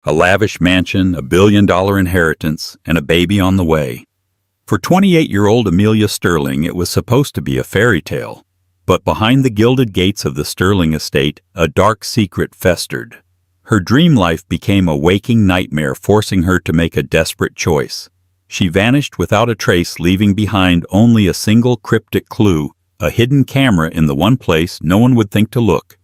A lavish mansion, a billion-dollar inheritance, and a baby on the way. For 28-year-old Amelia Sterling, it was supposed to be a fairy tale. But behind the gilded gates of the Sterling estate, a dark secret festered. Her dream life became a waking nightmare, forcing her to make a desperate choice. She vanished without a trace, leaving behind only a single cryptic clue, a hidden camera in the one place no one would think to look.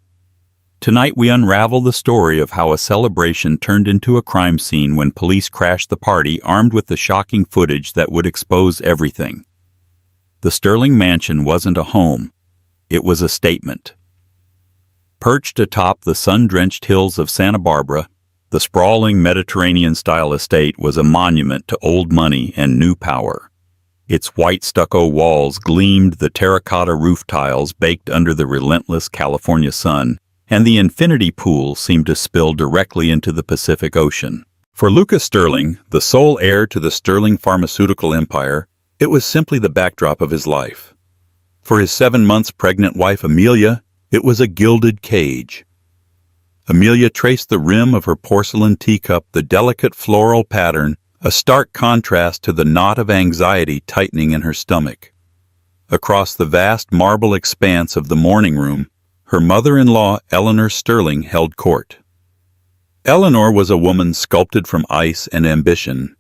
Tonight we unravel the story of how a celebration turned into a crime scene when police crashed the party, armed with the shocking footage that would expose everything. The Sterling mansion wasn't a home. It was a statement. Perched atop the sun-drenched hills of Santa Barbara, the sprawling Mediterranean-style estate was a monument to old money and new power. Its white stucco walls gleamed, the terracotta roof tiles baked under the relentless California sun, and the infinity pool seemed to spill directly into the Pacific Ocean. For Lucas Sterling, the sole heir to the Sterling pharmaceutical empire, it was simply the backdrop of his life. For his 7 months pregnant wife Amelia, it was a gilded cage. Amelia traced the rim of her porcelain teacup, the delicate floral pattern, a stark contrast to the knot of anxiety tightening in her stomach. Across the vast marble expanse of the morning room, her mother-in-law, Eleanor Sterling, held court. Eleanor was a woman sculpted from ice and ambition,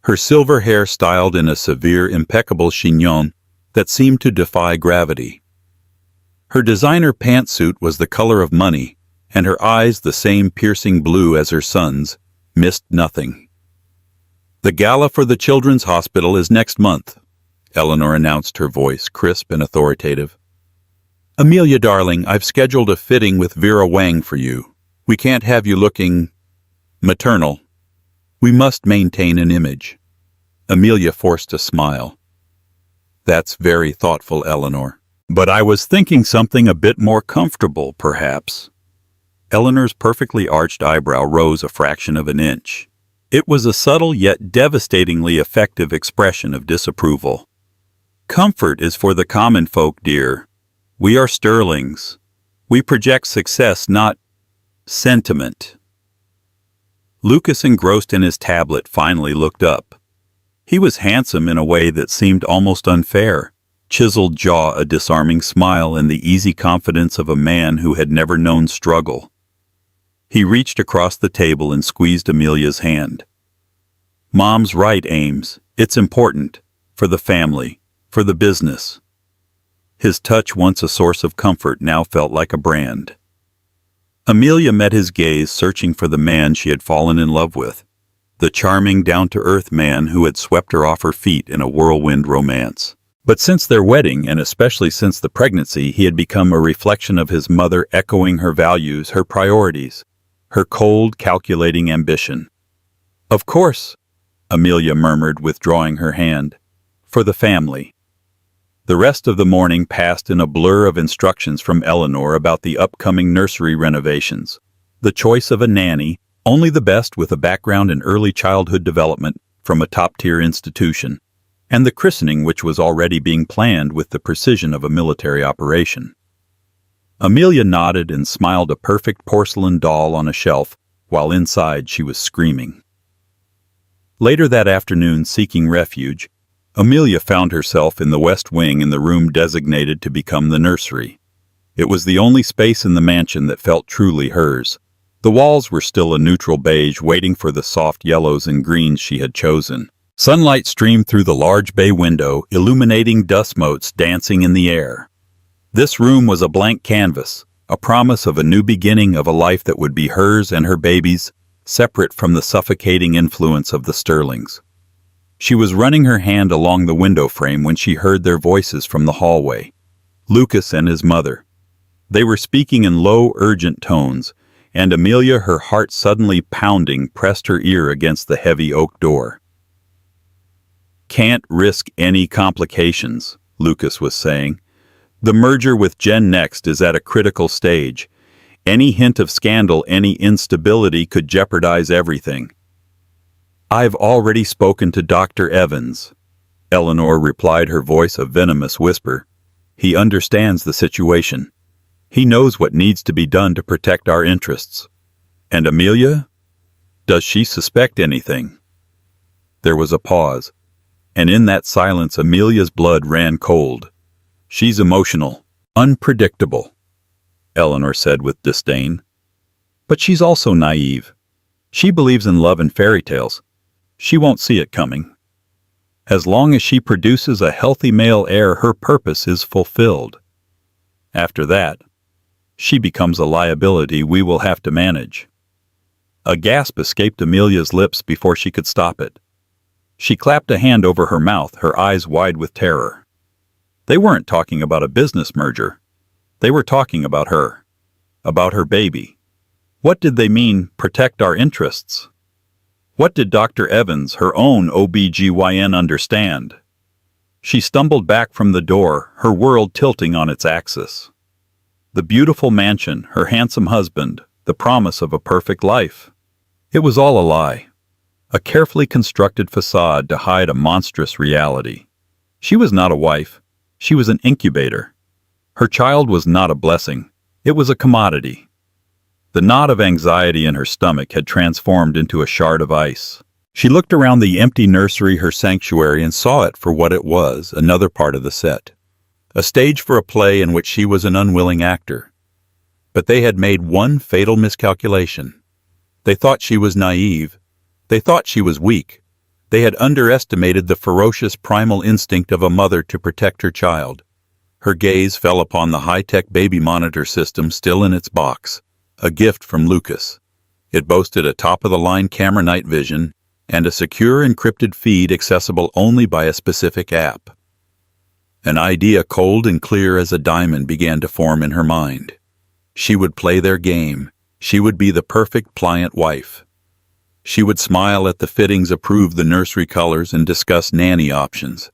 her silver hair styled in a severe, impeccable chignon that seemed to defy gravity. Her designer pantsuit was the color of money, and her eyes, the same piercing blue as her son's, missed nothing. "The gala for the Children's Hospital is next month," Eleanor announced, her voice crisp and authoritative. "Amelia, darling, I've scheduled a fitting with Vera Wang for you. We can't have you looking maternal. We must maintain an image." Amelia forced a smile. "That's very thoughtful, Eleanor. But I was thinking something a bit more comfortable, perhaps." Eleanor's perfectly arched eyebrow rose a fraction of an inch. It was a subtle yet devastatingly effective expression of disapproval. "Comfort is for the common folk, dear. We are Sterlings. We project success, not sentiment." Lucas, engrossed in his tablet, finally looked up. He was handsome in a way that seemed almost unfair, chiseled jaw, a disarming smile, and the easy confidence of a man who had never known struggle. He reached across the table and squeezed Amelia's hand. "Mom's right, Ames. It's important. For the family. For the business." His touch, once a source of comfort, now felt like a brand. Amelia met his gaze, searching for the man she had fallen in love with, the charming, down-to-earth man who had swept her off her feet in a whirlwind romance. But since their wedding, and especially since the pregnancy, he had become a reflection of his mother, echoing her values, her priorities, her cold, calculating ambition. "Of course," Amelia murmured, withdrawing her hand. "For the family." The rest of the morning passed in a blur of instructions from Eleanor about the upcoming nursery renovations, the choice of a nanny, only the best with a background in early childhood development from a top-tier institution, and the christening, which was already being planned with the precision of a military operation. Amelia nodded and smiled, a perfect porcelain doll on a shelf, while inside she was screaming. Later that afternoon, seeking refuge, Amelia found herself in the West Wing, in the room designated to become the nursery. It was the only space in the mansion that felt truly hers. The walls were still a neutral beige, waiting for the soft yellows and greens she had chosen. Sunlight streamed through the large bay window, illuminating dust motes dancing in the air. This room was a blank canvas, a promise of a new beginning, of a life that would be hers and her baby's, separate from the suffocating influence of the Sterlings. She was running her hand along the window frame when she heard their voices from the hallway. Lucas and his mother. They were speaking in low, urgent tones, and Amelia, her heart suddenly pounding, pressed her ear against the heavy oak door. "Can't risk any complications," Lucas was saying. "The merger with Gen Next is at a critical stage. Any hint of scandal, any instability could jeopardize everything." "I've already spoken to Dr. Evans," Eleanor replied, her voice a venomous whisper. "He understands the situation. He knows what needs to be done to protect our interests." "And Amelia?" Does she suspect anything? There was a pause, and in that silence Amelia's blood ran cold. She's emotional, unpredictable, Eleanor said with disdain. But she's also naive. She believes in love and fairy tales. She won't see it coming. As long as she produces a healthy male heir, her purpose is fulfilled. After that, she becomes a liability we will have to manage. A gasp escaped Amelia's lips before she could stop it. She clapped a hand over her mouth, her eyes wide with terror. They weren't talking about a business merger. They were talking about her baby. What did they mean, protect our interests? What did Dr. Evans, her own OBGYN, understand? She stumbled back from the door, her world tilting on its axis. The beautiful mansion, her handsome husband, the promise of a perfect life. It was all a lie. A carefully constructed facade to hide a monstrous reality. She was not a wife. She was an incubator. Her child was not a blessing. It was a commodity. The knot of anxiety in her stomach had transformed into a shard of ice. She looked around the empty nursery, her sanctuary, and saw it for what it was, another part of the set. A stage for a play in which she was an unwilling actor. But they had made one fatal miscalculation. They thought she was naive. They thought she was weak. They had underestimated the ferocious primal instinct of a mother to protect her child. Her gaze fell upon the high-tech baby monitor system still in its box, a gift from Lucas. It boasted a top-of-the-line camera night vision and a secure encrypted feed accessible only by a specific app. An idea cold and clear as a diamond began to form in her mind. She would play their game. She would be the perfect pliant wife. She would smile at the fittings, approve the nursery colors, and discuss nanny options.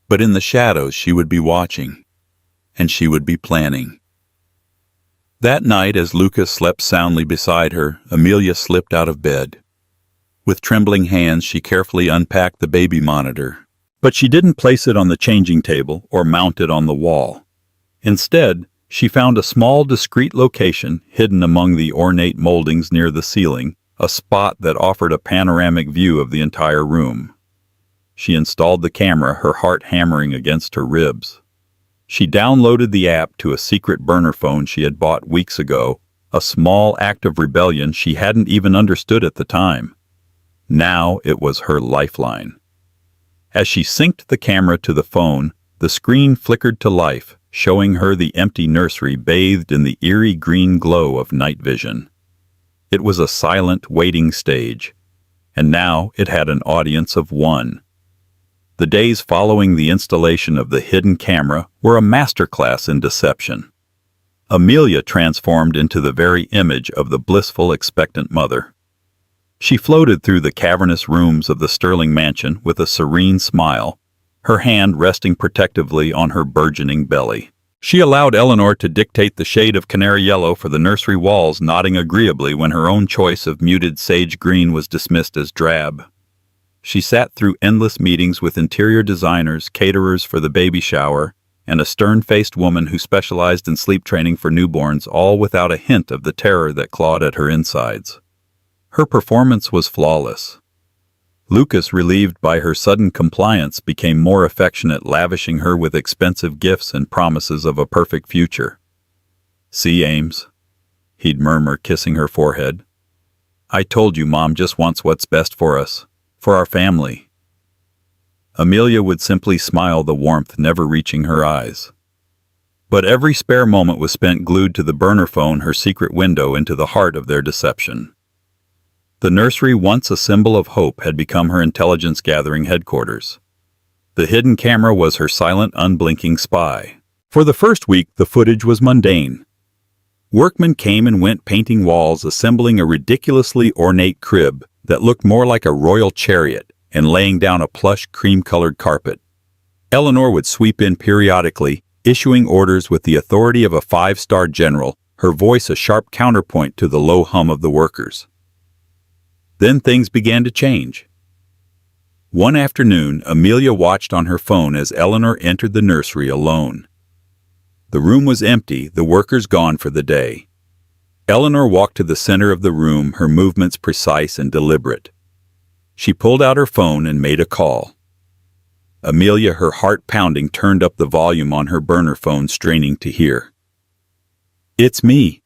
But in the shadows she would be watching, and she would be planning. That night, as Lucas slept soundly beside her, Amelia slipped out of bed. With trembling hands, she carefully unpacked the baby monitor. But she didn't place it on the changing table or mount it on the wall. Instead, she found a small, discreet location hidden among the ornate moldings near the ceiling, a spot that offered a panoramic view of the entire room. She installed the camera, her heart hammering against her ribs. She downloaded the app to a secret burner phone she had bought weeks ago, a small act of rebellion she hadn't even understood at the time. Now it was her lifeline. As she synced the camera to the phone, the screen flickered to life, showing her the empty nursery bathed in the eerie green glow of night vision. It was a silent, waiting stage, and now it had an audience of one. The days following the installation of the hidden camera were a masterclass in deception. Amelia transformed into the very image of the blissful, expectant mother. She floated through the cavernous rooms of the Sterling mansion with a serene smile, her hand resting protectively on her burgeoning belly. She allowed Eleanor to dictate the shade of canary yellow for the nursery walls, nodding agreeably when her own choice of muted sage green was dismissed as drab. She sat through endless meetings with interior designers, caterers for the baby shower, and a stern-faced woman who specialized in sleep training for newborns, all without a hint of the terror that clawed at her insides. Her performance was flawless. Lucas, relieved by her sudden compliance, became more affectionate, lavishing her with expensive gifts and promises of a perfect future. "See, Ames," he'd murmur, kissing her forehead. "I told you Mom just wants what's best for us, for our family." Amelia would simply smile, the warmth never reaching her eyes. But every spare moment was spent glued to the burner phone, her secret window into the heart of their deception. The nursery, once a symbol of hope, had become her intelligence-gathering headquarters. The hidden camera was her silent, unblinking spy. For the first week, the footage was mundane. Workmen came and went, painting walls, assembling a ridiculously ornate crib that looked more like a royal chariot, and laying down a plush, cream-colored carpet. Eleanor would sweep in periodically, issuing orders with the authority of a five-star general, her voice a sharp counterpoint to the low hum of the workers. Then things began to change. One afternoon, Amelia watched on her phone as Eleanor entered the nursery alone. The room was empty, the workers gone for the day. Eleanor walked to the center of the room, her movements precise and deliberate. She pulled out her phone and made a call. Amelia, her heart pounding, turned up the volume on her burner phone, straining to hear. "It's me,"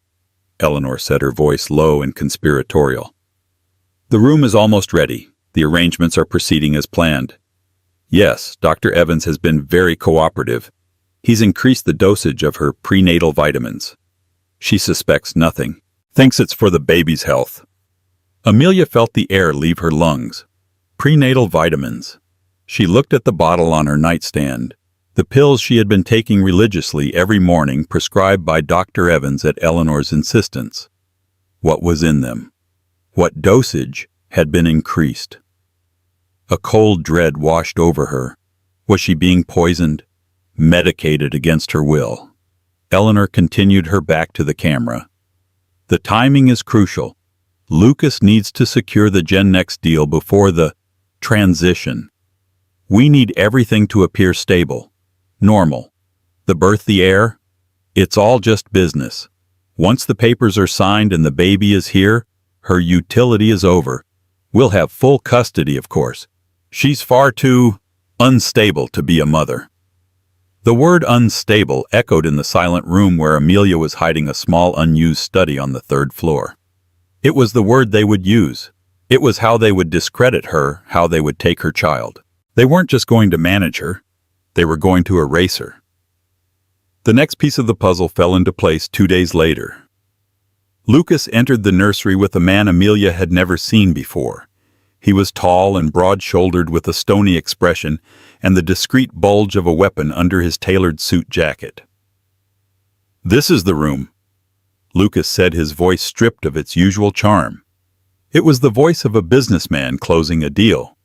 Eleanor said, her voice low and conspiratorial. "The room is almost ready. The arrangements are proceeding as planned. Yes, Dr. Evans has been very cooperative. He's increased the dosage of her prenatal vitamins. She suspects nothing, thinks it's for the baby's health." Amelia felt the air leave her lungs. Prenatal vitamins. She looked at the bottle on her nightstand. The pills she had been taking religiously every morning, prescribed by Dr. Evans at Eleanor's insistence. What was in them? What dosage had been increased? A cold dread washed over her. Was she being poisoned? Medicated against her will? Eleanor continued her back to the camera. "The timing is crucial. Lucas needs to secure the Gen Next deal before the transition. We need everything to appear stable, normal. The birth, the heir, it's all just business. Once the papers are signed and the baby is here, her utility is over. We'll have full custody, of course. She's far too unstable to be a mother." The word unstable echoed in the silent room where Amelia was hiding a small unused study on the third floor. It was the word they would use. It was how they would discredit her, how they would take her child. They weren't just going to manage her. They were going to erase her. The next piece of the puzzle fell into place 2 days later. Lucas entered the nursery with a man Amelia had never seen before. He was tall and broad-shouldered with a stony expression and the discreet bulge of a weapon under his tailored suit jacket. "This is the room," Lucas said, his voice stripped of its usual charm. It was the voice of a businessman closing a deal.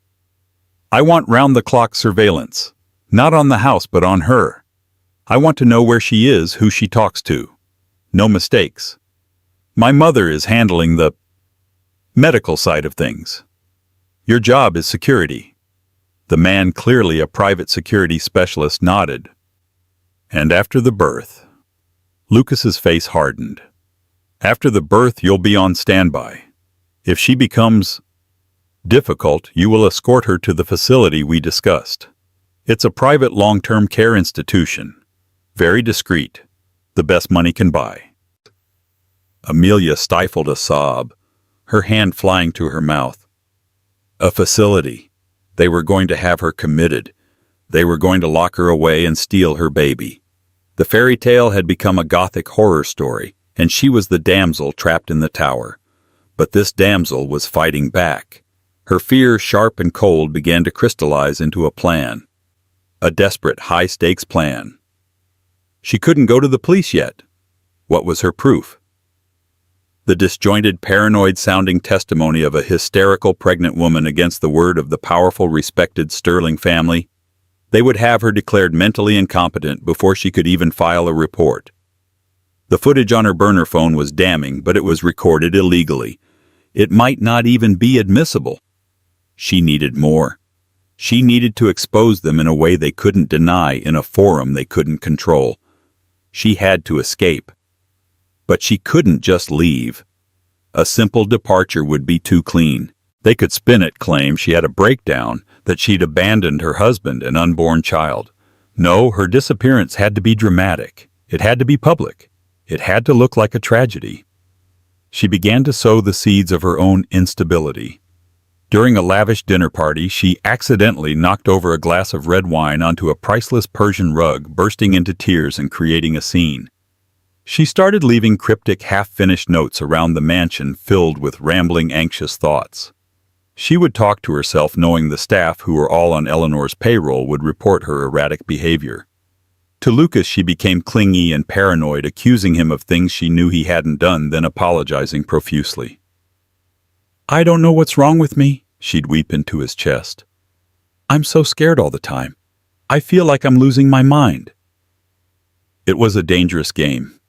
"I want round-the-clock surveillance. Not on the house, but on her. I want to know where she is, who she talks to. No mistakes. My mother is handling the medical side of things. Your job is security." The man, clearly a private security specialist, nodded. "And after the birth?" Lucas's face hardened. "After the birth, you'll be on standby. If she becomes difficult, you will escort her to the facility we discussed. It's a private long-term care institution. Very discreet. The best money can buy." Amelia stifled a sob, her hand flying to her mouth. A facility. They were going to have her committed. They were going to lock her away and steal her baby. The fairy tale had become a gothic horror story, and she was the damsel trapped in the tower. But this damsel was fighting back. Her fear, sharp and cold, began to crystallize into a plan. A desperate, high-stakes plan. She couldn't go to the police yet. What was her proof? The disjointed, paranoid-sounding testimony of a hysterical pregnant woman against the word of the powerful, respected Sterling family. They would have her declared mentally incompetent before she could even file a report. The footage on her burner phone was damning, but it was recorded illegally. It might not even be admissible. She needed more. She needed to expose them in a way they couldn't deny, in a forum they couldn't control. She had to escape. But she couldn't just leave. A simple departure would be too clean. They could spin it, claim she had a breakdown, that she'd abandoned her husband and unborn child. No, her disappearance had to be dramatic. It had to be public. It had to look like a tragedy. She began to sow the seeds of her own instability. During a lavish dinner party, she accidentally knocked over a glass of red wine onto a priceless Persian rug, bursting into tears and creating a scene. She started leaving cryptic, half-finished notes around the mansion filled with rambling, anxious thoughts. She would talk to herself, knowing the staff, who were all on Eleanor's payroll, would report her erratic behavior. To Lucas, she became clingy and paranoid, accusing him of things she knew he hadn't done, then apologizing profusely. "I don't know what's wrong with me," she'd weep into his chest. "I'm so scared all the time. I feel like I'm losing my mind." It was a dangerous game.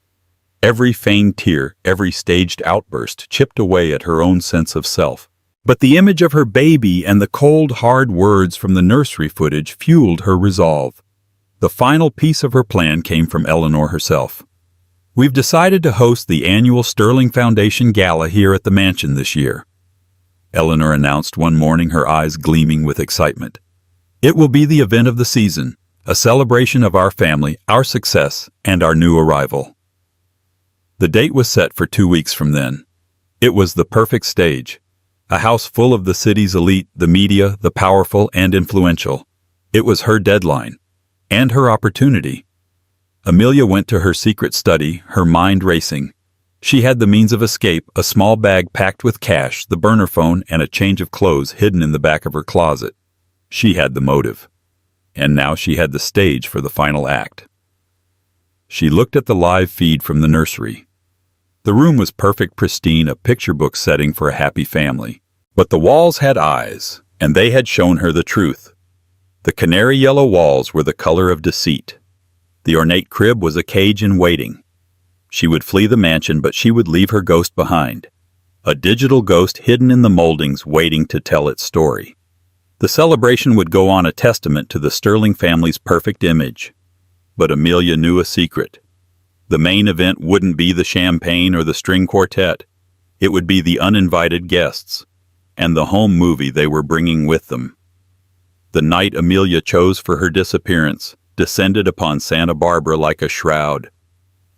Every feigned tear, every staged outburst chipped away at her own sense of self. But the image of her baby and the cold, hard words from the nursery footage fueled her resolve. The final piece of her plan came from Eleanor herself. We've decided to host the annual Sterling Foundation Gala here at the mansion this year," Eleanor announced one morning, her eyes gleaming with excitement. "It will be the event of the season, a celebration of our family, our success, and our new arrival." The date was set for 2 weeks from then. It was the perfect stage. A house full of the city's elite, the media, the powerful and influential. It was her deadline. And her opportunity. Amelia went to her secret study, her mind racing. She had the means of escape, a small bag packed with cash, the burner phone, and a change of clothes hidden in the back of her closet. She had the motive. And now she had the stage for the final act. She looked at the live feed from the nursery. The room was perfect, pristine, a picture book setting for a happy family. But the walls had eyes, and they had shown her the truth. The canary yellow walls were the color of deceit. The ornate crib was a cage in waiting. She would flee the mansion, but she would leave her ghost behind. A digital ghost hidden in the moldings, waiting to tell its story. The celebration would go on, a testament to the Sterling family's perfect image. But Amelia knew a secret. The main event wouldn't be the champagne or the string quartet. It would be the uninvited guests, and the home movie they were bringing with them. The night Amelia chose for her disappearance descended upon Santa Barbara like a shroud.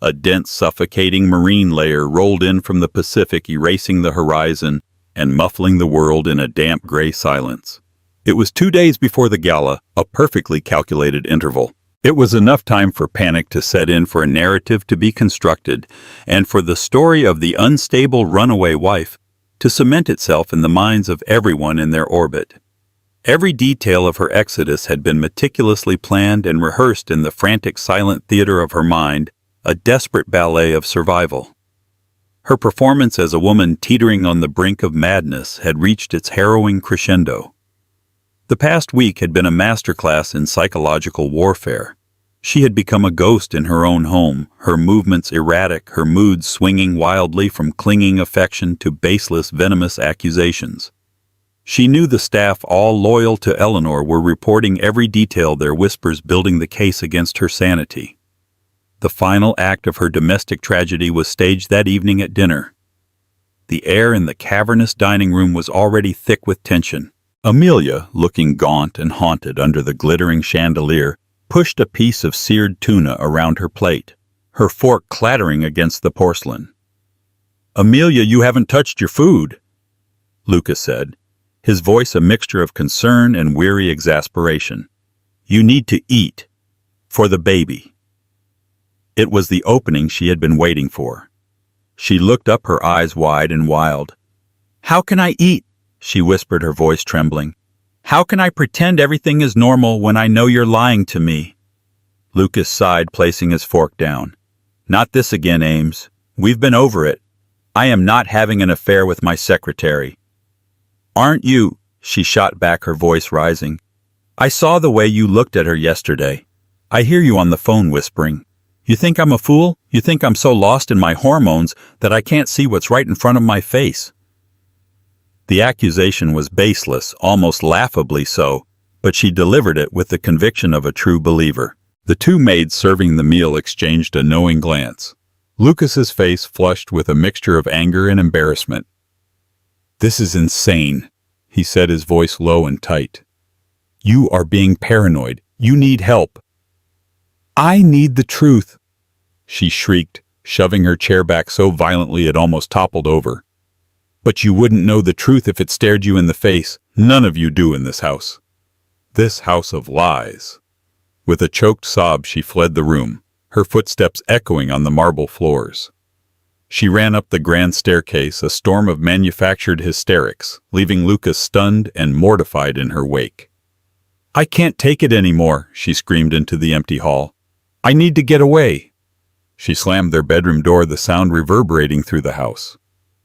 A dense, suffocating marine layer rolled in from the Pacific, erasing the horizon and muffling the world in a damp gray silence. It was 2 days before the gala, a perfectly calculated interval. It was enough time for panic to set in, for a narrative to be constructed, and for the story of the unstable runaway wife to cement itself in the minds of everyone in their orbit. Every detail of her exodus had been meticulously planned and rehearsed in the frantic, silent theater of her mind, a desperate ballet of survival. Her performance as a woman teetering on the brink of madness had reached its harrowing crescendo. The past week had been a masterclass in psychological warfare. She had become a ghost in her own home, her movements erratic, her moods swinging wildly from clinging affection to baseless, venomous accusations. She knew the staff, all loyal to Eleanor, were reporting every detail, their whispers building the case against her sanity. The final act of her domestic tragedy was staged that evening at dinner. The air in the cavernous dining room was already thick with tension. Amelia, looking gaunt and haunted under the glittering chandelier, pushed a piece of seared tuna around her plate, her fork clattering against the porcelain. "Amelia, you haven't touched your food," Lucas said, his voice a mixture of concern and weary exasperation. "You need to eat. For the baby." It was the opening she had been waiting for. She looked up, her eyes wide and wild. "How can I eat?" she whispered, her voice trembling. "How can I pretend everything is normal when I know you're lying to me?" Lucas sighed, placing his fork down. "Not this again, Ames. We've been over it. I am not having an affair with my secretary." "Aren't you?" she shot back, her voice rising. "I saw the way you looked at her yesterday. I hear you on the phone whispering. You think I'm a fool? You think I'm so lost in my hormones that I can't see what's right in front of my face?" The accusation was baseless, almost laughably so, but she delivered it with the conviction of a true believer. The two maids serving the meal exchanged a knowing glance. Lucas's face flushed with a mixture of anger and embarrassment. "This is insane," he said, his voice low and tight. "You are being paranoid. You need help." "I need the truth," she shrieked, shoving her chair back so violently it almost toppled over. "But you wouldn't know the truth if it stared you in the face. None of you do in this house. This house of lies." With a choked sob, she fled the room, her footsteps echoing on the marble floors. She ran up the grand staircase, a storm of manufactured hysterics, leaving Lucas stunned and mortified in her wake. "I can't take it anymore," she screamed into the empty hall. "I need to get away." She slammed their bedroom door, the sound reverberating through the house.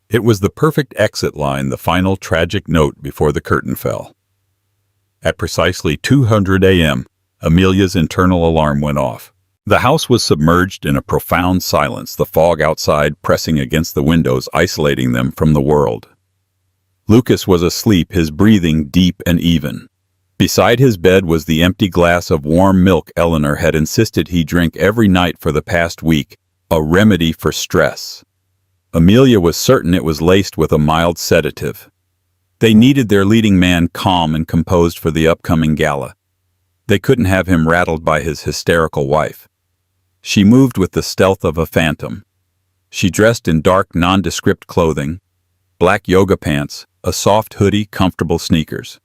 It was the perfect exit line, the final tragic note before the curtain fell. At precisely 2:00 a.m., Amelia's internal alarm went off. The house was submerged in a profound silence, the fog outside pressing against the windows, isolating them from the world. Lucas was asleep, his breathing deep and even. Beside his bed was the empty glass of warm milk Eleanor had insisted he drink every night for the past week, A remedy for stress. Amelia was certain it was laced with a mild sedative. They needed their leading man calm and composed for the upcoming gala. They couldn't have him rattled by his hysterical wife. She moved with the stealth of a phantom. She dressed in dark, nondescript clothing, black yoga pants, a soft hoodie, comfortable sneakers.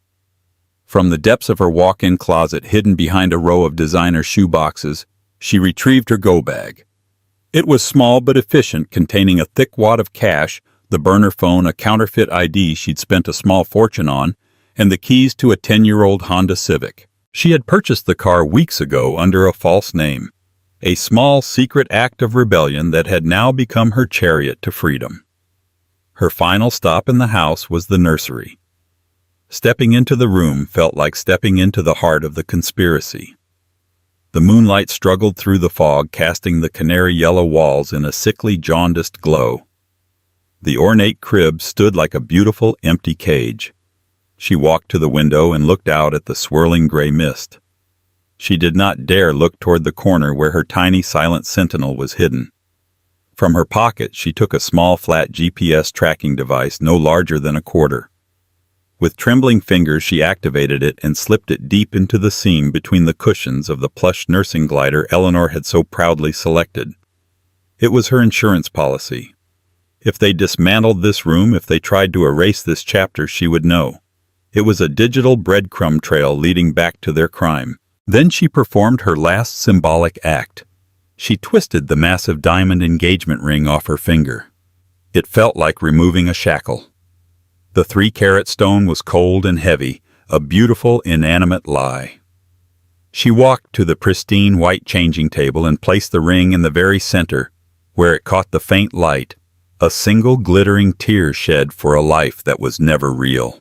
From the depths of her walk-in closet hidden behind a row of designer shoe boxes, she retrieved her go-bag. It was small but efficient, containing a thick wad of cash, the burner phone, a counterfeit ID she'd spent a small fortune on, and the keys to a 10-year-old Honda Civic. She had purchased the car weeks ago under a false name, a small secret act of rebellion that had now become her chariot to freedom. Her final stop in the house was the nursery. Stepping into the room felt like stepping into the heart of the conspiracy. The moonlight struggled through the fog, casting the canary-yellow walls in a sickly, jaundiced glow. The ornate crib stood like a beautiful, empty cage. She walked to the window and looked out at the swirling gray mist. She did not dare look toward the corner where her tiny, silent sentinel was hidden. From her pocket, she took a small, flat GPS tracking device no larger than a quarter. With trembling fingers, she activated it and slipped it deep into the seam between the cushions of the plush nursing glider Eleanor had so proudly selected. It was her insurance policy. If they dismantled this room, if they tried to erase this chapter, she would know. It was a digital breadcrumb trail leading back to their crime. Then she performed her last symbolic act. She twisted the massive diamond engagement ring off her finger. It felt like removing a shackle. The 3-carat stone was cold and heavy, a beautiful, inanimate lie. She walked to the pristine white changing table and placed the ring in the very center, where it caught the faint light, a single glittering tear shed for a life that was never real.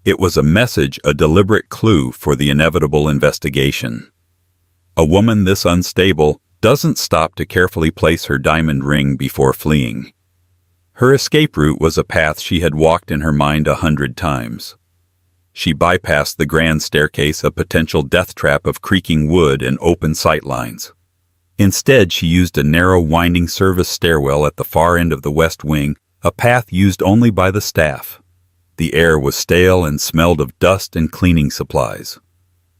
It was a message, a deliberate clue for the inevitable investigation. A woman this unstable doesn't stop to carefully place her diamond ring before fleeing. Her escape route was a path she had walked in her mind 100 times. She bypassed the grand staircase, a potential death trap of creaking wood and open sight lines. Instead, she used a narrow, winding service stairwell at the far end of the west wing, a path used only by the staff. The air was stale and smelled of dust and cleaning supplies.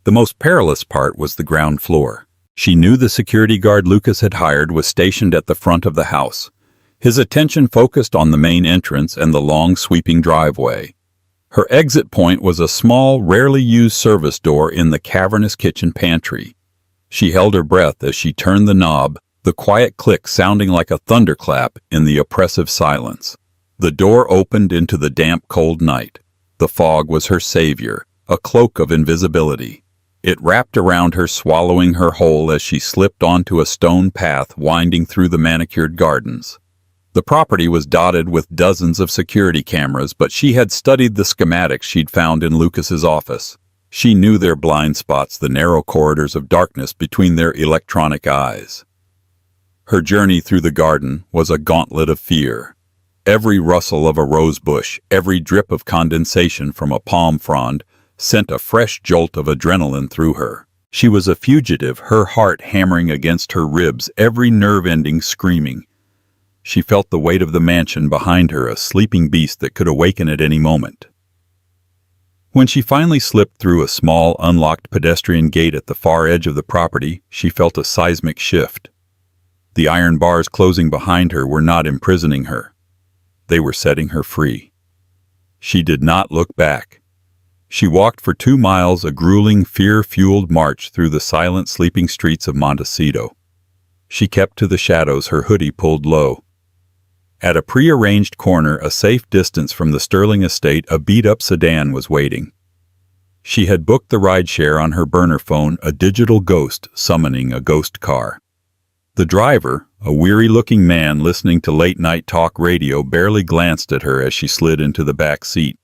The most perilous part was the ground floor. She knew the security guard Lucas had hired was stationed at the front of the house. His attention focused on the main entrance and the long, sweeping driveway. Her exit point was a small, rarely used service door in the cavernous kitchen pantry. She held her breath as she turned the knob, the quiet click sounding like a thunderclap in the oppressive silence. The door opened into the damp, cold night. The fog was her savior, a cloak of invisibility. It wrapped around her, swallowing her whole as she slipped onto a stone path winding through the manicured gardens. The property was dotted with dozens of security cameras, but she had studied the schematics she'd found in Lucas's office. She knew their blind spots, the narrow corridors of darkness between their electronic eyes. Her journey through the garden was a gauntlet of fear. Every rustle of a rose bush, every drip of condensation from a palm frond, sent a fresh jolt of adrenaline through her. She was a fugitive, her heart hammering against her ribs, every nerve ending screaming. She felt the weight of the mansion behind her, a sleeping beast that could awaken at any moment. When she finally slipped through a small, unlocked pedestrian gate at the far edge of the property, she felt a seismic shift. The iron bars closing behind her were not imprisoning her. They were setting her free. She did not look back. She walked for 2 miles, a grueling, fear-fueled march through the silent, sleeping streets of Montecito. She kept to the shadows, her hoodie pulled low. At a prearranged corner, a safe distance from the Sterling estate, a beat-up sedan was waiting. She had booked the rideshare on her burner phone, a digital ghost summoning a ghost car. The driver, a weary-looking man listening to late-night talk radio, barely glanced at her as she slid into the back seat.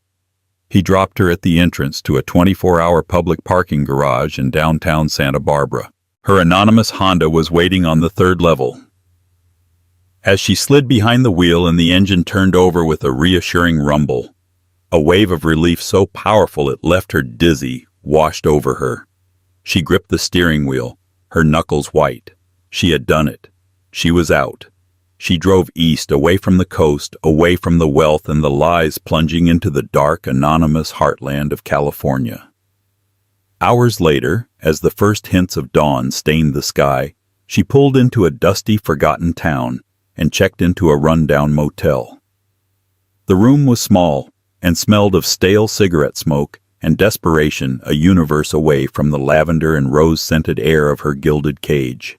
He dropped her at the entrance to a 24-hour public parking garage in downtown Santa Barbara. Her anonymous Honda was waiting on the 3rd level. As she slid behind the wheel and the engine turned over with a reassuring rumble, a wave of relief so powerful it left her dizzy washed over her. She gripped the steering wheel, her knuckles white. She had done it. She was out. She drove east, away from the coast, away from the wealth and the lies, plunging into the dark, anonymous heartland of California. Hours later, as the first hints of dawn stained the sky, she pulled into a dusty, forgotten town and checked into a run-down motel. The room was small and smelled of stale cigarette smoke and desperation, a universe away from the lavender and rose-scented air of her gilded cage.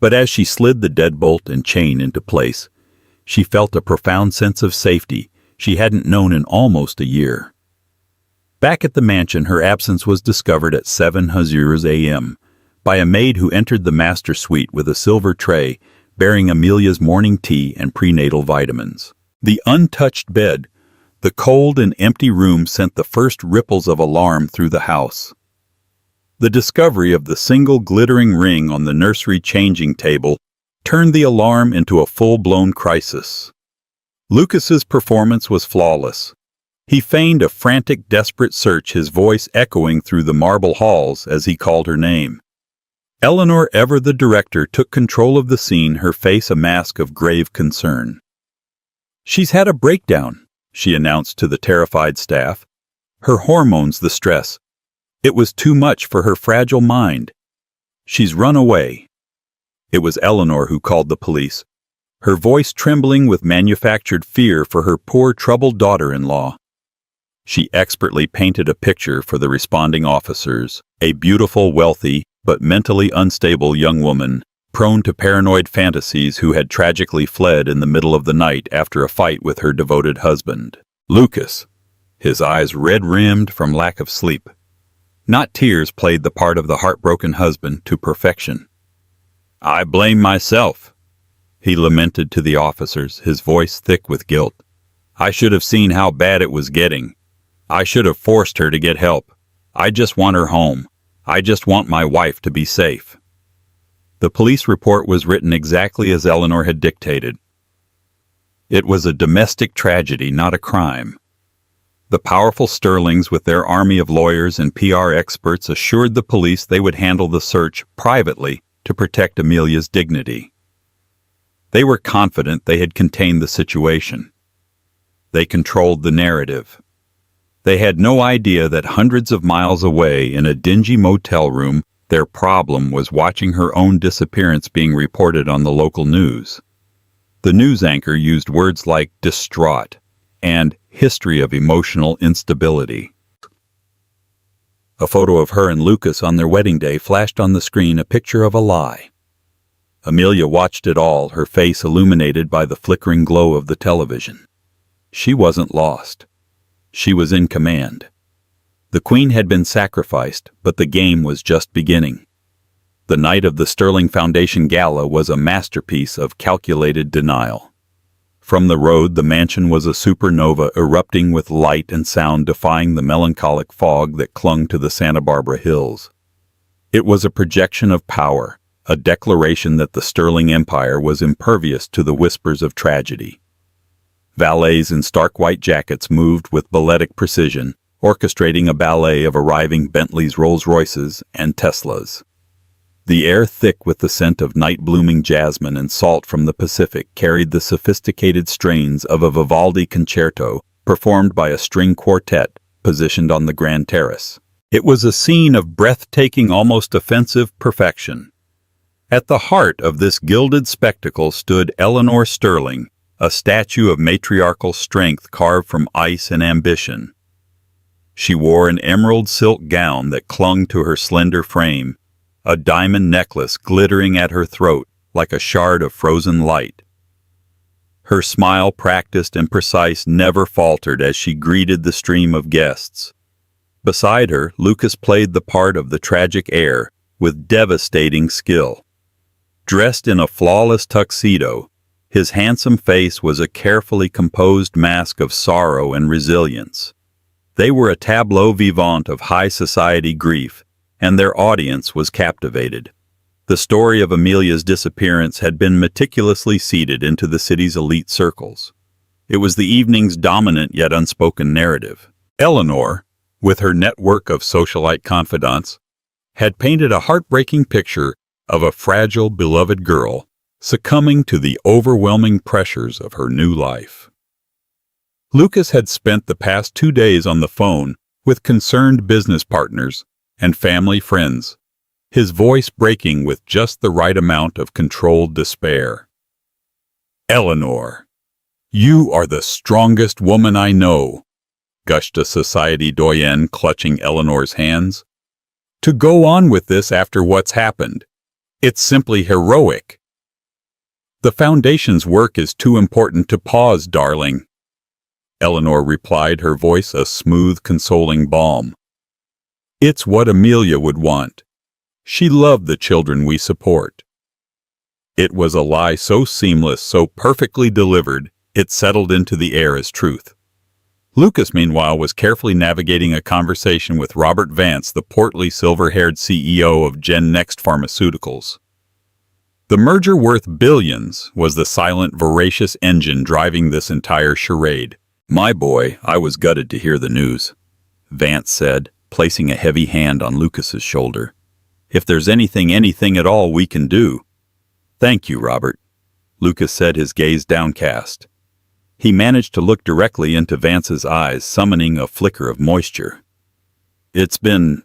But as she slid the deadbolt and chain into place, she felt a profound sense of safety she hadn't known in almost a year. Back at the mansion, her absence was discovered at 7:00 a.m. by a maid who entered the master suite with a silver tray bearing Amelia's morning tea and prenatal vitamins. The untouched bed, the cold and empty room sent the first ripples of alarm through the house. The discovery of the single glittering ring on the nursery changing table turned the alarm into a full-blown crisis. Lucas's performance was flawless. He feigned a frantic, desperate search, his voice echoing through the marble halls as he called her name. Eleanor Ever, the director, took control of the scene, her face a mask of grave concern. "She's had a breakdown," she announced to the terrified staff. "Her hormones, the stress. It was too much for her fragile mind. She's run away." It was Eleanor who called the police, her voice trembling with manufactured fear for her poor, troubled daughter-in-law. She expertly painted a picture for the responding officers, a beautiful, wealthy, but mentally unstable young woman, prone to paranoid fantasies, who had tragically fled in the middle of the night after a fight with her devoted husband, Lucas, his eyes red-rimmed from lack of sleep. Not tears played the part of the heartbroken husband to perfection. "I blame myself," he lamented to the officers, his voice thick with guilt. "I should have seen how bad it was getting. I should have forced her to get help. I just want her home. I just want my wife to be safe." The police report was written exactly as Eleanor had dictated. It was a domestic tragedy, not a crime. The powerful Sterlings, with their army of lawyers and PR experts, assured the police they would handle the search privately to protect Amelia's dignity. They were confident they had contained the situation. They controlled the narrative. They had no idea that hundreds of miles away, in a dingy motel room, their problem was watching her own disappearance being reported on the local news. The news anchor used words like distraught and history of emotional instability. A photo of her and Lucas on their wedding day flashed on the screen, a picture of a lie. Amelia watched it all, her face illuminated by the flickering glow of the television. She wasn't lost. She was in command. The Queen had been sacrificed, but the game was just beginning. The night of the Sterling Foundation Gala was a masterpiece of calculated denial. From the road, the mansion was a supernova erupting with light and sound, defying the melancholic fog that clung to the Santa Barbara hills. It was a projection of power, a declaration that the Sterling Empire was impervious to the whispers of tragedy. Valets in stark white jackets moved with balletic precision, orchestrating a ballet of arriving Bentleys, Rolls-Royces, and Teslas. The air, thick with the scent of night-blooming jasmine and salt from the Pacific, carried the sophisticated strains of a Vivaldi concerto performed by a string quartet positioned on the grand terrace. It was a scene of breathtaking, almost offensive perfection. At the heart of this gilded spectacle stood Eleanor Sterling, a statue of matriarchal strength carved from ice and ambition. She wore an emerald silk gown that clung to her slender frame, a diamond necklace glittering at her throat like a shard of frozen light. Her smile, practiced and precise, never faltered as she greeted the stream of guests. Beside her, Lucas played the part of the tragic heir with devastating skill. Dressed in a flawless tuxedo, his handsome face was a carefully composed mask of sorrow and resilience. They were a tableau vivant of high society grief, and their audience was captivated. The story of Amelia's disappearance had been meticulously seeded into the city's elite circles. It was the evening's dominant yet unspoken narrative. Eleanor, with her network of socialite confidants, had painted a heartbreaking picture of a fragile, beloved girl succumbing to the overwhelming pressures of her new life. Lucas had spent the past 2 days on the phone with concerned business partners and family friends, his voice breaking with just the right amount of controlled despair. "Eleanor, you are the strongest woman I know," gushed a society doyenne clutching Eleanor's hands. "To go on with this after what's happened, it's simply heroic." "The Foundation's work is too important to pause, darling," Eleanor replied, her voice a smooth, consoling balm. "It's what Amelia would want. She loved the children we support." It was a lie so seamless, so perfectly delivered, it settled into the air as truth. Lucas, meanwhile, was carefully navigating a conversation with Robert Vance, the portly, silver-haired CEO of Gen Next Pharmaceuticals. The merger worth billions was the silent, voracious engine driving this entire charade. "My boy, I was gutted to hear the news," Vance said, placing a heavy hand on Lucas's shoulder. "If there's anything at all we can do—" "Thank you, Robert," Lucas said, his gaze downcast. He managed to look directly into Vance's eyes, summoning a flicker of moisture. "It's been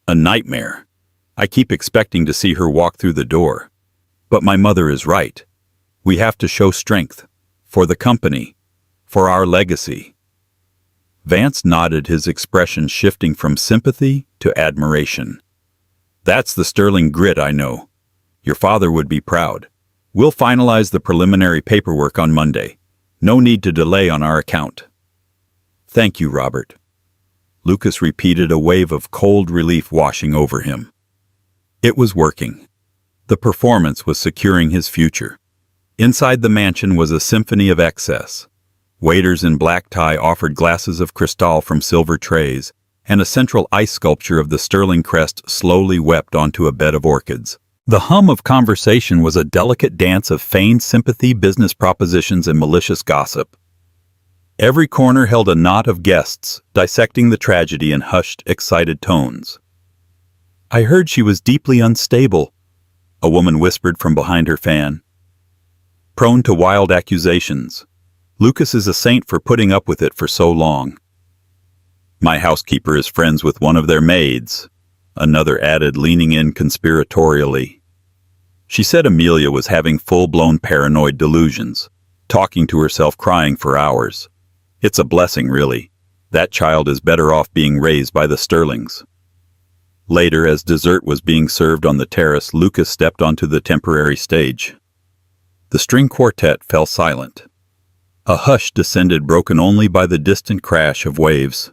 a nightmare. I keep expecting to see her walk through the door. But my mother is right. We have to show strength. For the company. For our legacy." Vance nodded, his expression shifting from sympathy to admiration. "That's the sterling grit I know. Your father would be proud. We'll finalize the preliminary paperwork on Monday. No need to delay on our account." "Thank you, Robert," Lucas repeated, a wave of cold relief washing over him. It was working. The performance was securing his future. Inside the mansion was a symphony of excess. Waiters in black tie offered glasses of cristal from silver trays, and a central ice sculpture of the sterling crest slowly wept onto a bed of orchids. The hum of conversation was a delicate dance of feigned sympathy, business propositions, and malicious gossip. Every corner held a knot of guests, dissecting the tragedy in hushed, excited tones. "I heard she was deeply unstable," a woman whispered from behind her fan. "Prone to wild accusations. Lucas is a saint for putting up with it for so long." "My housekeeper is friends with one of their maids," another added, leaning in conspiratorially. "She said Amelia was having full-blown paranoid delusions, talking to herself, crying for hours. It's a blessing, really. That child is better off being raised by the Sterlings." Later, as dessert was being served on the terrace, Lucas stepped onto the temporary stage. The string quartet fell silent. A hush descended, broken only by the distant crash of waves.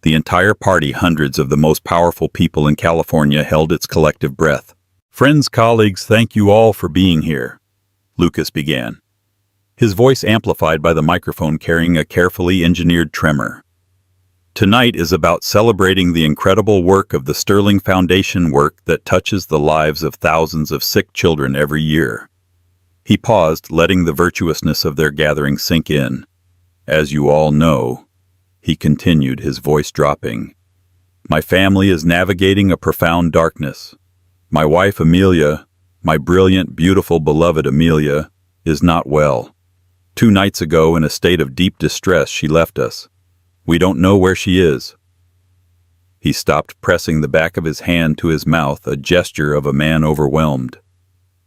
The entire party, hundreds of the most powerful people in California, held its collective breath. "Friends, colleagues, thank you all for being here," Lucas began, his voice amplified by the microphone carrying a carefully engineered tremor. "Tonight is about celebrating the incredible work of the Sterling Foundation, work that touches the lives of thousands of sick children every year." He paused, letting the virtuousness of their gathering sink in. "As you all know," he continued, his voice dropping, "my family is navigating a profound darkness. My wife Amelia, my brilliant, beautiful, beloved Amelia, is not well. 2 nights ago, in a state of deep distress, she left us. We don't know where she is." He stopped, pressing the back of his hand to his mouth, a gesture of a man overwhelmed.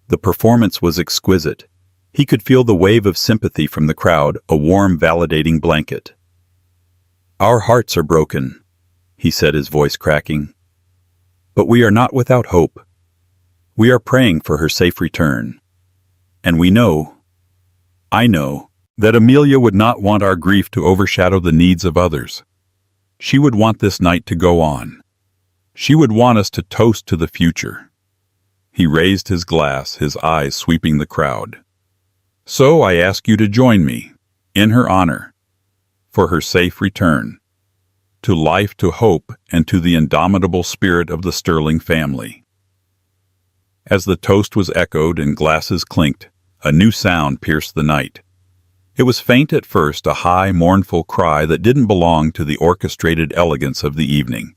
The performance was exquisite. He could feel the wave of sympathy from the crowd, a warm, validating blanket. "Our hearts are broken," he said, his voice cracking. "But we are not without hope. We are praying for her safe return. And we know, I know, that Amelia would not want our grief to overshadow the needs of others. She would want this night to go on. She would want us to toast to the future." He raised his glass, his eyes sweeping the crowd. "So I ask you to join me, in her honor, for her safe return, to life, to hope, and to the indomitable spirit of the Sterling family." As the toast was echoed and glasses clinked, a new sound pierced the night. It was faint at first, a high, mournful cry that didn't belong to the orchestrated elegance of the evening.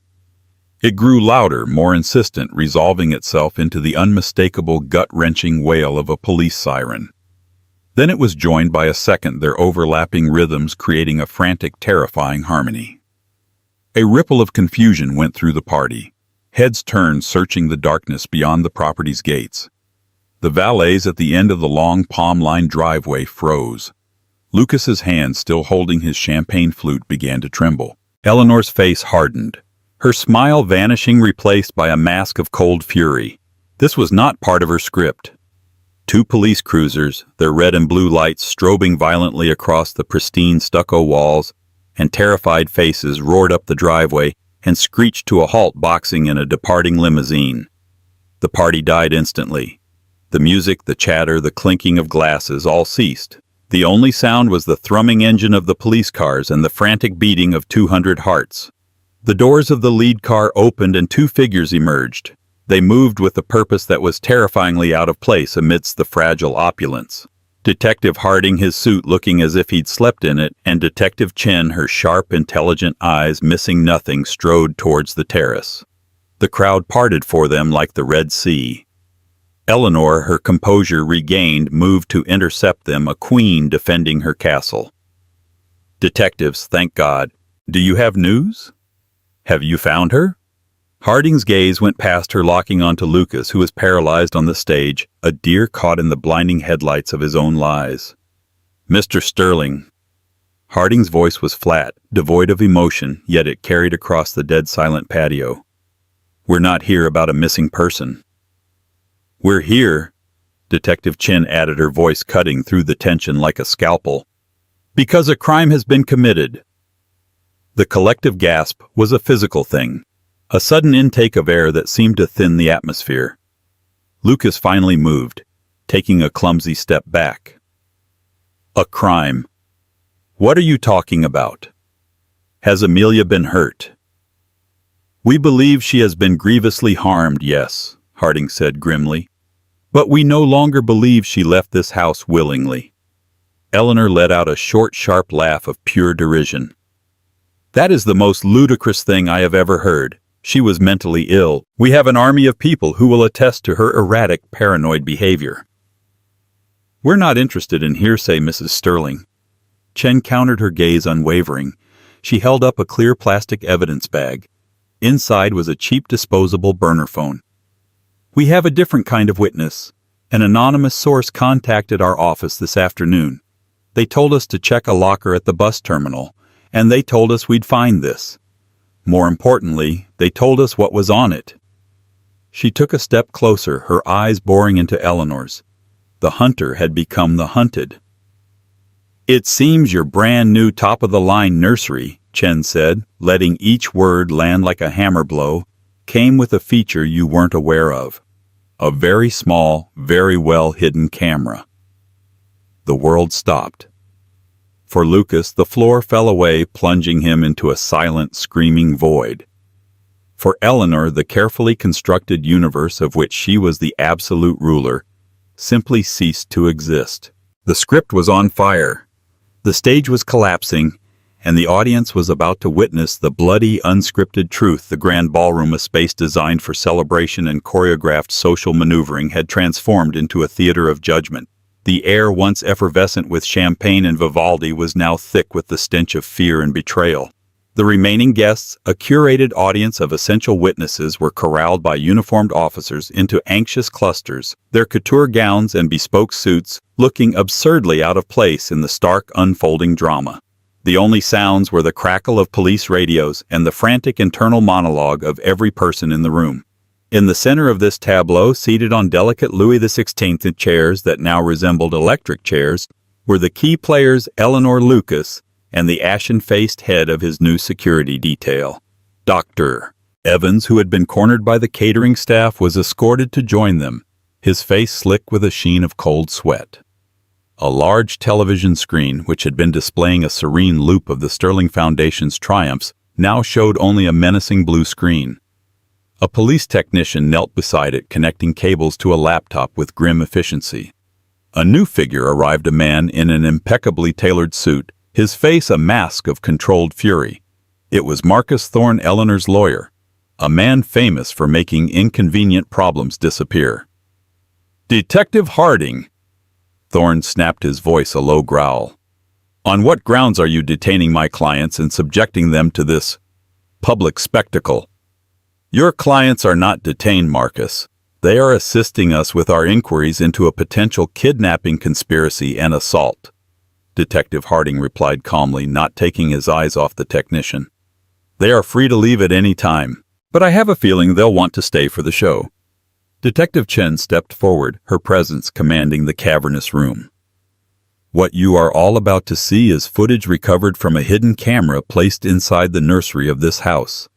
It grew louder, more insistent, resolving itself into the unmistakable gut-wrenching wail of a police siren. Then it was joined by a second, their overlapping rhythms creating a frantic, terrifying harmony. A ripple of confusion went through the party. Heads turned, searching the darkness beyond the property's gates. The valets at the end of the long palm-lined driveway froze. Lucas's hand, still holding his champagne flute, began to tremble. Eleanor's face hardened, her smile vanishing, replaced by a mask of cold fury. This was not part of her script. Two police cruisers, their red and blue lights strobing violently across the pristine stucco walls, and terrified faces roared up the driveway and screeched to a halt, boxing in a departing limousine. The party died instantly. The music, the chatter, the clinking of glasses all ceased. The only sound was the thrumming engine of the police cars and the frantic beating of 200 hearts. The doors of the lead car opened and two figures emerged. They moved with a purpose that was terrifyingly out of place amidst the fragile opulence. Detective Harding, his suit looking as if he'd slept in it, and Detective Chen, her sharp, intelligent eyes missing nothing, strode towards the terrace. The crowd parted for them like the Red Sea. Eleanor, her composure regained, moved to intercept them, a queen defending her castle. "Detectives, thank God. Do you have news? Have you found her?" Harding's gaze went past her, locking onto Lucas, who was paralyzed on the stage, a deer caught in the blinding headlights of his own lies. "Mr. Sterling." Harding's voice was flat, devoid of emotion, yet it carried across the dead-silent patio. "We're not here about a missing person." "We're here," Detective Chen added, her voice cutting through the tension like a scalpel, "because a crime has been committed." The collective gasp was a physical thing, a sudden intake of air that seemed to thin the atmosphere. Lucas finally moved, taking a clumsy step back. "A crime? What are you talking about? Has Amelia been hurt?" "We believe she has been grievously harmed, yes," Harding said grimly. "But we no longer believe she left this house willingly." Eleanor let out a short, sharp laugh of pure derision. "That is the most ludicrous thing I have ever heard. She was mentally ill. We have an army of people who will attest to her erratic, paranoid behavior." "We're not interested in hearsay, Mrs. Sterling." Chen countered, her gaze unwavering. She held up a clear plastic evidence bag. Inside was a cheap disposable burner phone. "We have a different kind of witness. An anonymous source contacted our office this afternoon. They told us to check a locker at the bus terminal, and they told us we'd find this. More importantly, they told us what was on it." She took a step closer, her eyes boring into Eleanor's. The hunter had become the hunted. "It seems your brand new top-of-the-line nursery," Chen said, letting each word land like a hammer blow, "came with a feature you weren't aware of. A very small, very well-hidden camera." The world stopped. For Lucas, the floor fell away, plunging him into a silent, screaming void. For Eleanor, the carefully constructed universe of which she was the absolute ruler simply ceased to exist. The script was on fire. The stage was collapsing, and the audience was about to witness the bloody, unscripted truth. The grand ballroom, a space designed for celebration and choreographed social maneuvering, had transformed into a theater of judgment. The air, once effervescent with champagne and Vivaldi, was now thick with the stench of fear and betrayal. The remaining guests, a curated audience of essential witnesses, were corralled by uniformed officers into anxious clusters, their couture gowns and bespoke suits looking absurdly out of place in the stark, unfolding drama. The only sounds were the crackle of police radios and the frantic internal monologue of every person in the room. In the center of this tableau, seated on delicate Louis XVI chairs that now resembled electric chairs, were the key players Eleanor, Lucas, and the ashen-faced head of his new security detail. Dr. Evans, who had been cornered by the catering staff, was escorted to join them, his face slick with a sheen of cold sweat. A large television screen, which had been displaying a serene loop of the Sterling Foundation's triumphs, now showed only a menacing blue screen. A police technician knelt beside it, connecting cables to a laptop with grim efficiency. A new figure arrived, a man in an impeccably tailored suit, his face a mask of controlled fury. It was Marcus Thorne, Eleanor's lawyer. a man famous for making inconvenient problems disappear. Detective Harding! Thorne snapped his voice a low growl. On what grounds are you detaining my clients and subjecting them to this public spectacle? Your clients are not detained, Marcus. They are assisting us with our inquiries into a potential kidnapping conspiracy and assault, Detective Harding replied calmly, not taking his eyes off the technician. They are free to leave at any time, but I have a feeling they'll want to stay for the show. Detective Chen stepped forward, her presence commanding the cavernous room. What you are all about to see is footage recovered from a hidden camera placed inside the nursery of this house.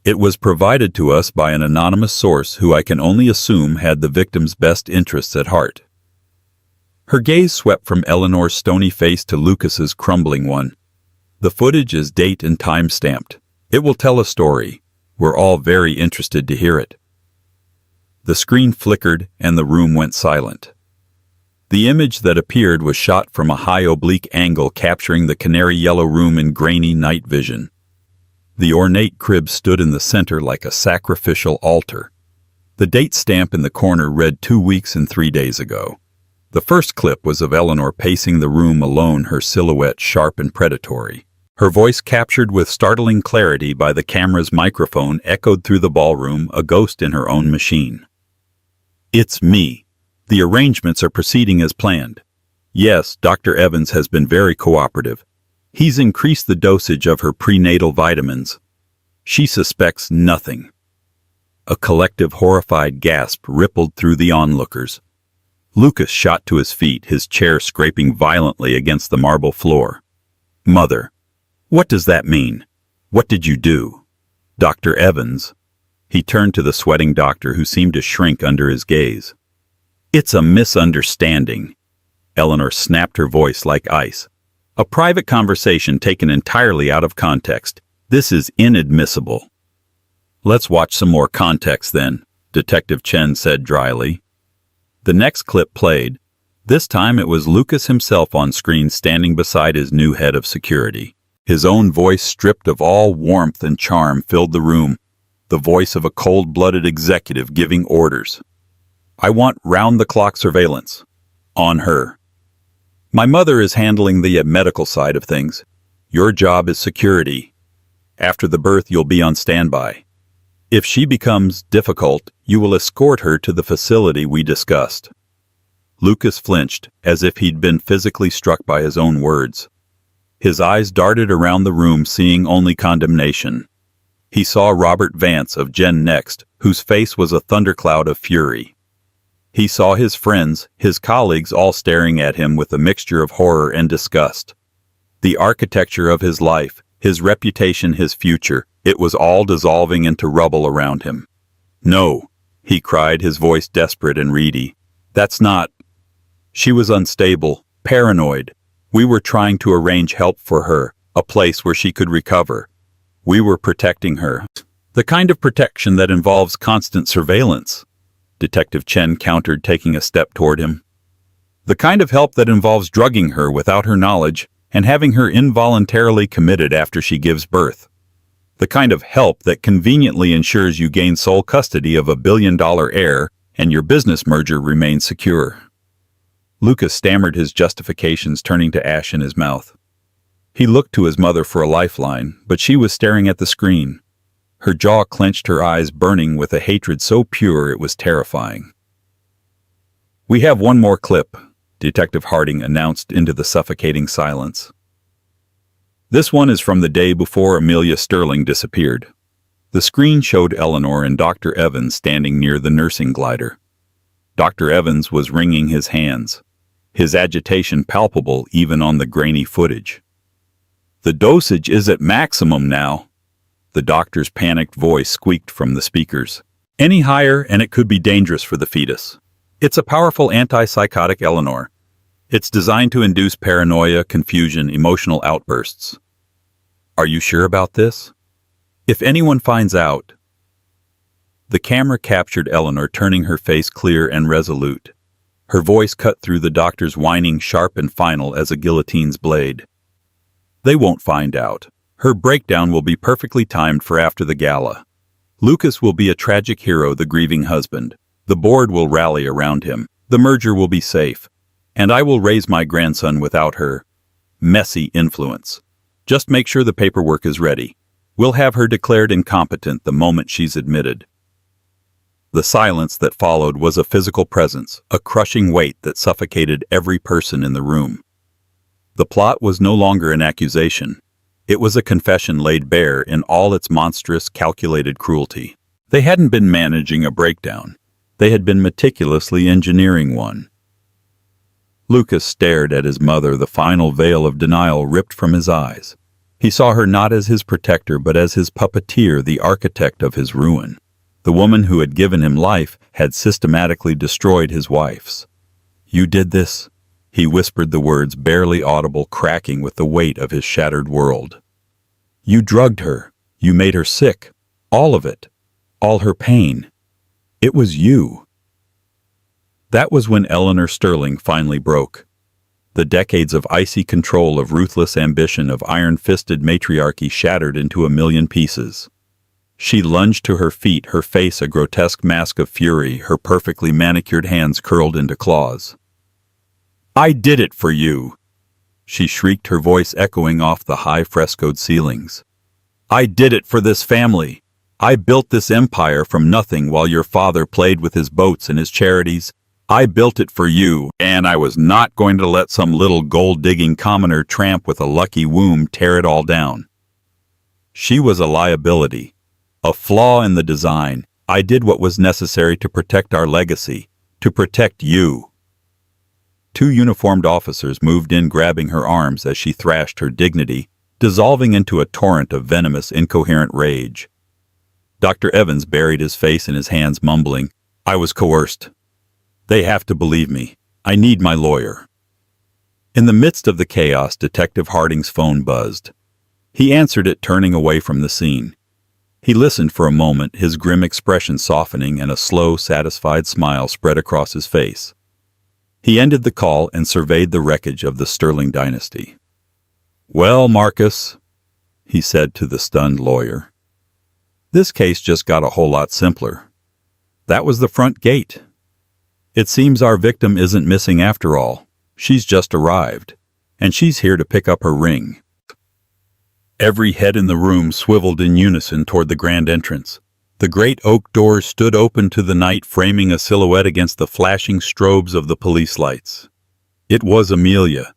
It was provided to us by an anonymous source who I can only assume had the victim's best interests at heart. Her gaze swept from Eleanor's stony face to Lucas's crumbling one. The footage is date and time stamped. It will tell a story. We're all very interested to hear it. The screen flickered and the room went silent. The image that appeared was shot from a high oblique angle, capturing the canary yellow room in grainy night vision. The ornate crib stood in the center like a sacrificial altar. The date stamp in the corner read 2 weeks and 3 days ago. The first clip was of Eleanor pacing the room alone, her silhouette sharp and predatory. Her voice, captured with startling clarity by the camera's microphone, echoed through the ballroom, a ghost in her own machine. It's me. The arrangements are proceeding as planned. Yes, Dr. Evans has been very cooperative. He's increased the dosage of her prenatal vitamins. She suspects nothing. A collective horrified gasp rippled through the onlookers. Lucas shot to his feet, his chair scraping violently against the marble floor. Mother, what does that mean? What did you do? Dr. Evans. He turned to the sweating doctor, who seemed to shrink under his gaze. It's a misunderstanding. Eleanor snapped, her voice like ice. A private conversation taken entirely out of context. This is inadmissible. Let's watch some more context then, Detective Chen said dryly. The next clip played. This time it was Lucas himself on screen, standing beside his new head of security. His own voice, stripped of all warmth and charm, filled the room, the voice of a cold-blooded executive giving orders. I want round-the-clock surveillance. On her. My mother is handling the medical side of things. Your job is security. After the birth, you'll be on standby. If she becomes difficult, you will escort her to the facility we discussed. Lucas flinched, as if he'd been physically struck by his own words. His eyes darted around the room, seeing only condemnation. He saw Robert Vance of Gen Next, whose face was a thundercloud of fury. He saw his friends, his colleagues, all staring at him with a mixture of horror and disgust. The architecture of his life, his reputation, his future, it was all dissolving into rubble around him. No, he cried, his voice desperate and reedy. That's not. She was unstable, paranoid. We were trying to arrange help for her, a place where she could recover. We were protecting her. The kind of protection that involves constant surveillance. Detective Chen countered, taking a step toward him. The kind of help that involves drugging her without her knowledge and having her involuntarily committed after she gives birth. The kind of help that conveniently ensures you gain sole custody of $1 billion heir and your business merger remains secure. Lucas stammered his justifications, turning to ash in his mouth. He looked to his mother for a lifeline, but she was staring at the screen. Her jaw clenched, her eyes burning with a hatred so pure it was terrifying. We have one more clip, Detective Harding announced into the suffocating silence. This one is from the day before Amelia Sterling disappeared. The screen showed Eleanor and Dr. Evans standing near the nursing glider. Dr. Evans was wringing his hands, his agitation palpable even on the grainy footage. The dosage is at maximum now. The doctor's panicked voice squeaked from the speakers. Any higher and it could be dangerous for the fetus. It's a powerful antipsychotic, Eleanor. It's designed to induce paranoia, confusion, emotional outbursts. Are you sure about this? If anyone finds out... The camera captured Eleanor turning, her face clear and resolute. Her voice cut through the doctor's whining, sharp and final as a guillotine's blade. They won't find out. Her breakdown will be perfectly timed for after the gala. Lucas will be a tragic hero, the grieving husband. The board will rally around him. The merger will be safe. And I will raise my grandson without her messy influence. Just make sure the paperwork is ready. We'll have her declared incompetent the moment she's admitted." The silence that followed was a physical presence, a crushing weight that suffocated every person in the room. The plot was no longer an accusation. It was a confession laid bare in all its monstrous, calculated cruelty. They hadn't been managing a breakdown. They had been meticulously engineering one. Lucas stared at his mother, the final veil of denial ripped from his eyes. He saw her not as his protector, but as his puppeteer, the architect of his ruin. The woman who had given him life had systematically destroyed his wife's. "You did this?" He whispered the words, barely audible, cracking with the weight of his shattered world. "You drugged her. You made her sick. All of it. All her pain. It was you." That was when Eleanor Sterling finally broke. The decades of icy control, of ruthless ambition, of iron-fisted matriarchy shattered into a million pieces. She lunged to her feet, her face a grotesque mask of fury, her perfectly manicured hands curled into claws. "I did it for you!" she shrieked, her voice echoing off the high frescoed ceilings. "I did it for this family! I built this empire from nothing while your father played with his boats and his charities. I built it for you, and I was not going to let some little gold-digging commoner tramp with a lucky womb tear it all down. She was a liability, a flaw in the design. I did what was necessary to protect our legacy, to protect you." Two uniformed officers moved in, grabbing her arms as she thrashed, her dignity dissolving into a torrent of venomous, incoherent rage. Dr. Evans buried his face in his hands, mumbling, "I was coerced. They have to believe me. I need my lawyer." In the midst of the chaos, Detective Harding's phone buzzed. He answered it, turning away from the scene. He listened for a moment, his grim expression softening, and a slow, satisfied smile spread across his face. He ended the call and surveyed the wreckage of the Sterling dynasty. "Well, Marcus," he said to the stunned lawyer, "this case just got a whole lot simpler. That was the front gate. It seems our victim isn't missing after all. She's just arrived, and she's here to pick up her ring." Every head in the room swiveled in unison toward the grand entrance. The great oak doors stood open to the night, framing a silhouette against the flashing strobes of the police lights. It was Amelia.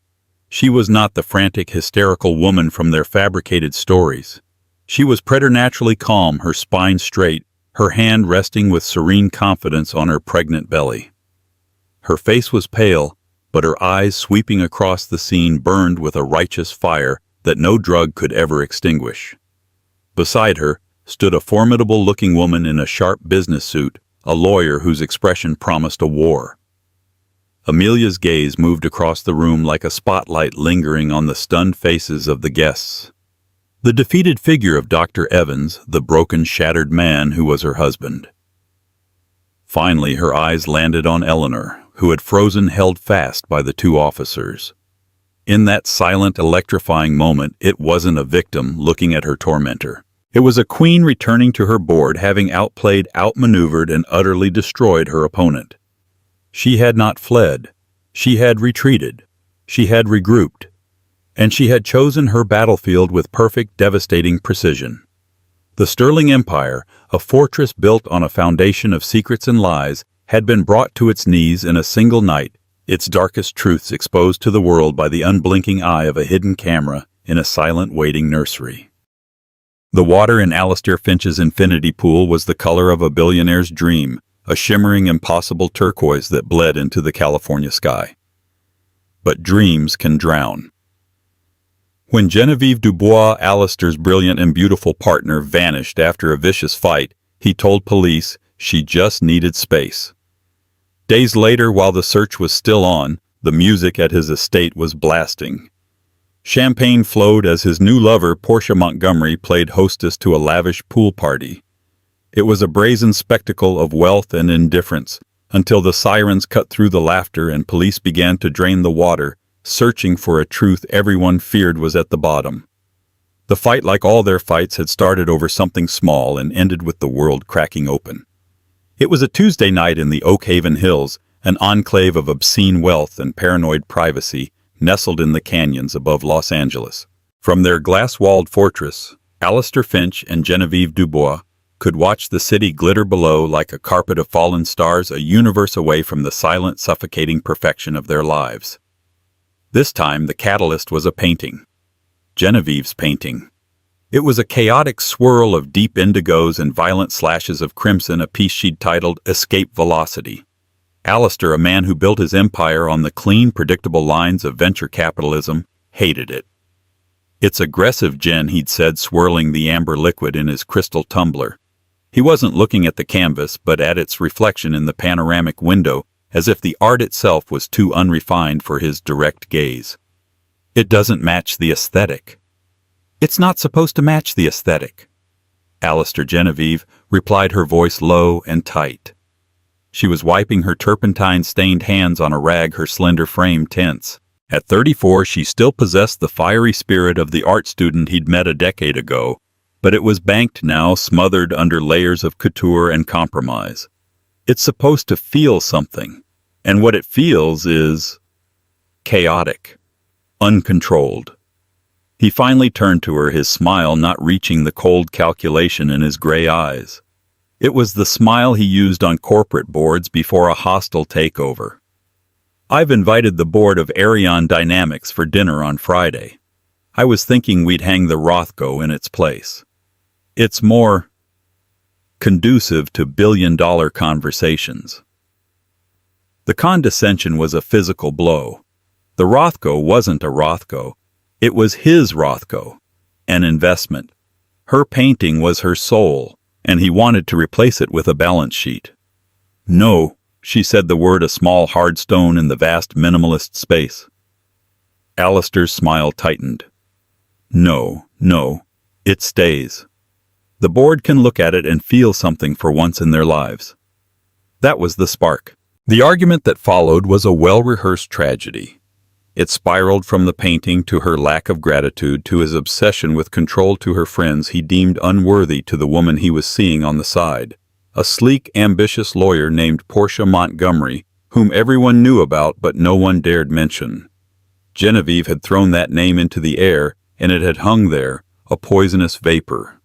She was not the frantic, hysterical woman from their fabricated stories. She was preternaturally calm, her spine straight, her hand resting with serene confidence on her pregnant belly. Her face was pale, but her eyes, sweeping across the scene, burned with a righteous fire that no drug could ever extinguish. Beside her stood a formidable-looking woman in a sharp business suit, a lawyer whose expression promised a war. Amelia's gaze moved across the room like a spotlight, lingering on the stunned faces of the guests. The defeated figure of Dr. Evans, the broken, shattered man who was her husband. Finally, her eyes landed on Eleanor, who had frozen, held fast by the two officers. In that silent, electrifying moment, it wasn't a victim looking at her tormentor. It was a queen returning to her board, having outplayed, outmaneuvered, and utterly destroyed her opponent. She had not fled. She had retreated. She had regrouped. And she had chosen her battlefield with perfect, devastating precision. The Sterling Empire, a fortress built on a foundation of secrets and lies, had been brought to its knees in a single night, its darkest truths exposed to the world by the unblinking eye of a hidden camera in a silent, waiting nursery. The water in Alistair Finch's infinity pool was the color of a billionaire's dream, a shimmering, impossible turquoise that bled into the California sky. But dreams can drown. When Genevieve Dubois, Alistair's brilliant and beautiful partner, vanished after a vicious fight, he told police she just needed space. Days later, while the search was still on, the music at his estate was blasting. Champagne flowed as his new lover, Portia Montgomery, played hostess to a lavish pool party. It was a brazen spectacle of wealth and indifference, until the sirens cut through the laughter and police began to drain the water, searching for a truth everyone feared was at the bottom. The fight, like all their fights, had started over something small and ended with the world cracking open. It was a Tuesday night in the Oak Haven Hills, an enclave of obscene wealth and paranoid privacy nestled in the canyons above Los Angeles. From their glass-walled fortress, Alistair Finch and Genevieve Dubois could watch the city glitter below like a carpet of fallen stars, a universe away from the silent, suffocating perfection of their lives. This time, the catalyst was a painting. Genevieve's painting. It was a chaotic swirl of deep indigos and violent slashes of crimson, a piece she'd titled Escape Velocity. Alistair, a man who built his empire on the clean, predictable lines of venture capitalism, hated it. "It's aggressive, Jen," he'd said, swirling the amber liquid in his crystal tumbler. He wasn't looking at the canvas, but at its reflection in the panoramic window, as if the art itself was too unrefined for his direct gaze. "It doesn't match the aesthetic." "It's not supposed to match the aesthetic." Alistair, Genevieve replied, her voice low and tight. She was wiping her turpentine-stained hands on a rag, her slender frame tense. At 34, she still possessed the fiery spirit of the art student he'd met a decade ago, but it was banked now, smothered under layers of couture and compromise. It's supposed to feel something, and what it feels is chaotic, uncontrolled. He finally turned to her, his smile not reaching the cold calculation in his gray eyes. It was the smile he used on corporate boards before a hostile takeover. "I've invited the board of Arion Dynamics for dinner on Friday. I was thinking we'd hang the Rothko in its place. It's more conducive to billion-dollar conversations." The condescension was a physical blow. The Rothko wasn't a Rothko. It was his Rothko, an investment. Her painting was her soul, and he wanted to replace it with a balance sheet. "No," she said, the word a small hard stone in the vast minimalist space. Alistair's smile tightened. No, it stays. The board can look at it and feel something for once in their lives." That was the spark. The argument that followed was a well-rehearsed tragedy. It spiraled from the painting to her lack of gratitude to his obsession with control to her friends he deemed unworthy to the woman he was seeing on the side, a sleek, ambitious lawyer named Portia Montgomery, whom everyone knew about but no one dared mention. Genevieve had thrown that name into the air, and it had hung there, a poisonous vapor.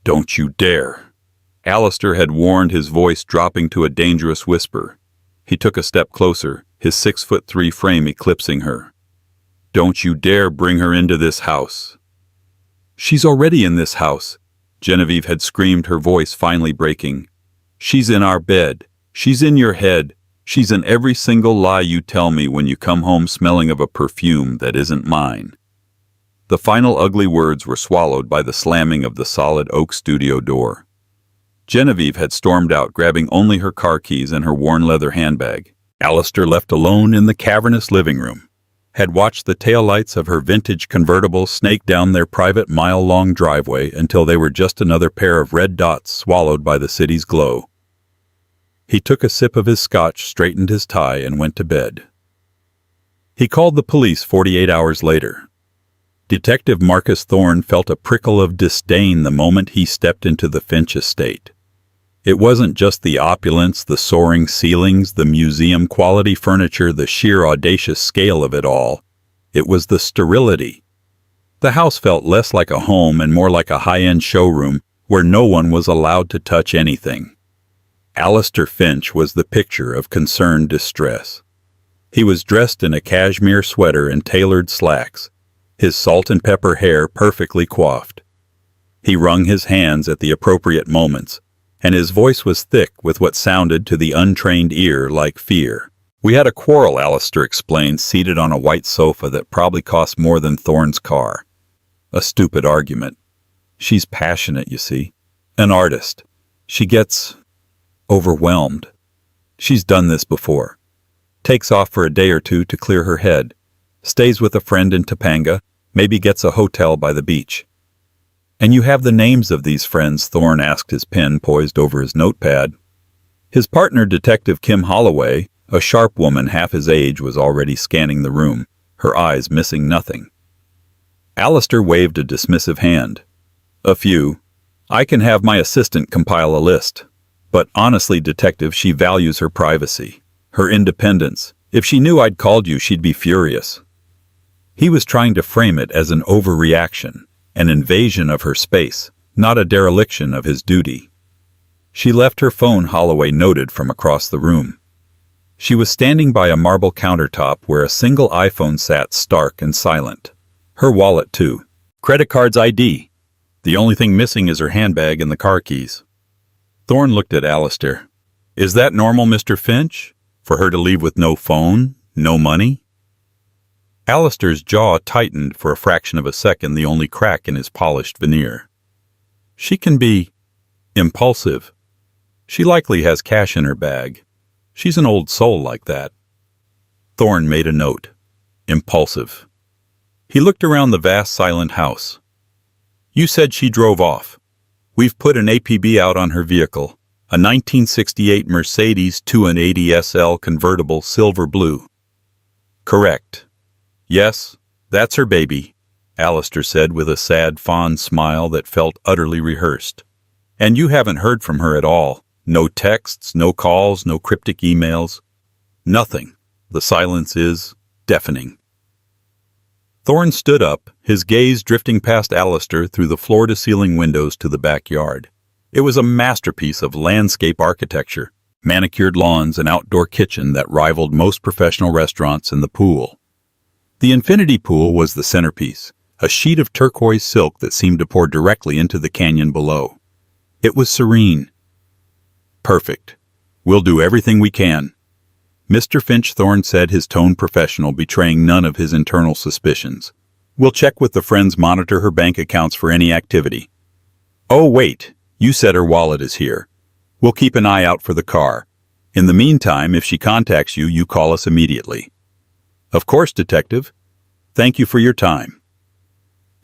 "Don't you dare!" Alistair had warned, his voice dropping to a dangerous whisper. He took a step closer, his 6'3" frame eclipsing her. "Don't you dare bring her into this house." "She's already in this house," Genevieve had screamed, her voice finally breaking. "She's in our bed. She's in your head. She's in every single lie you tell me when you come home smelling of a perfume that isn't mine." The final ugly words were swallowed by the slamming of the solid oak studio door. Genevieve had stormed out, grabbing only her car keys and her worn leather handbag. Alistair, left alone in the cavernous living room, had watched the taillights of her vintage convertible snake down their private mile-long driveway until they were just another pair of red dots swallowed by the city's glow. He took a sip of his scotch, straightened his tie, and went to bed. He called the police 48 hours later. Detective Marcus Thorne felt a prickle of disdain the moment he stepped into the Finch estate. It wasn't just the opulence, the soaring ceilings, the museum-quality furniture, the sheer audacious scale of it all. It was the sterility. The house felt less like a home and more like a high-end showroom where no one was allowed to touch anything. Alistair Finch was the picture of concerned distress. He was dressed in a cashmere sweater and tailored slacks, his salt and pepper hair perfectly coiffed. He wrung his hands at the appropriate moments, and his voice was thick with what sounded to the untrained ear like fear. "We had a quarrel," Alistair explained, seated on a white sofa that probably cost more than Thorne's car. "A stupid argument. She's passionate, you see. An artist. She gets overwhelmed. She's done this before. Takes off for a day or two to clear her head. Stays with a friend in Topanga, maybe gets a hotel by the beach." "And you have the names of these friends?" Thorne asked, his pen poised over his notepad. His partner, Detective Kim Holloway, a sharp woman half his age, was already scanning the room, her eyes missing nothing. Alistair waved a dismissive hand. A few. I can have my assistant compile a list. But honestly, Detective, she values her privacy, her independence. If she knew I'd called you, she'd be furious. He was trying to frame it as an overreaction, an invasion of her space, not a dereliction of his duty. She left her phone, Holloway noted from across the room. She was standing by a marble countertop where a single iPhone sat stark and silent. Her wallet, too. Credit card's ID. The only thing missing is her handbag and the car keys. Thorne looked at Alistair. Is that normal, Mr. Finch? For her to leave with no phone, no money? Alistair's jaw tightened for a fraction of a second, the only crack in his polished veneer. She can be impulsive. She likely has cash in her bag. She's an old soul like that. Thorne made a note. Impulsive. He looked around the vast silent house. You said she drove off. We've put an APB out on her vehicle, a 1968 Mercedes 280 SL convertible silver blue. Correct. Yes, that's her baby, Alistair said with a sad, fond smile that felt utterly rehearsed. And you haven't heard from her at all. No texts, no calls, no cryptic emails. Nothing. The silence is deafening. Thorne stood up, his gaze drifting past Alistair through the floor-to-ceiling windows to the backyard. It was a masterpiece of landscape architecture, manicured lawns, and outdoor kitchen that rivaled most professional restaurants in the pool. The infinity pool was the centerpiece, a sheet of turquoise silk that seemed to pour directly into the canyon below. It was serene. Perfect. We'll do everything we can. Mr. Finch, Thorne said, his tone professional, betraying none of his internal suspicions. We'll check with the friends, monitor her bank accounts for any activity. Oh, wait. You said her wallet is here. We'll keep an eye out for the car. In the meantime, if she contacts you, you call us immediately. Of course, Detective. Thank you for your time.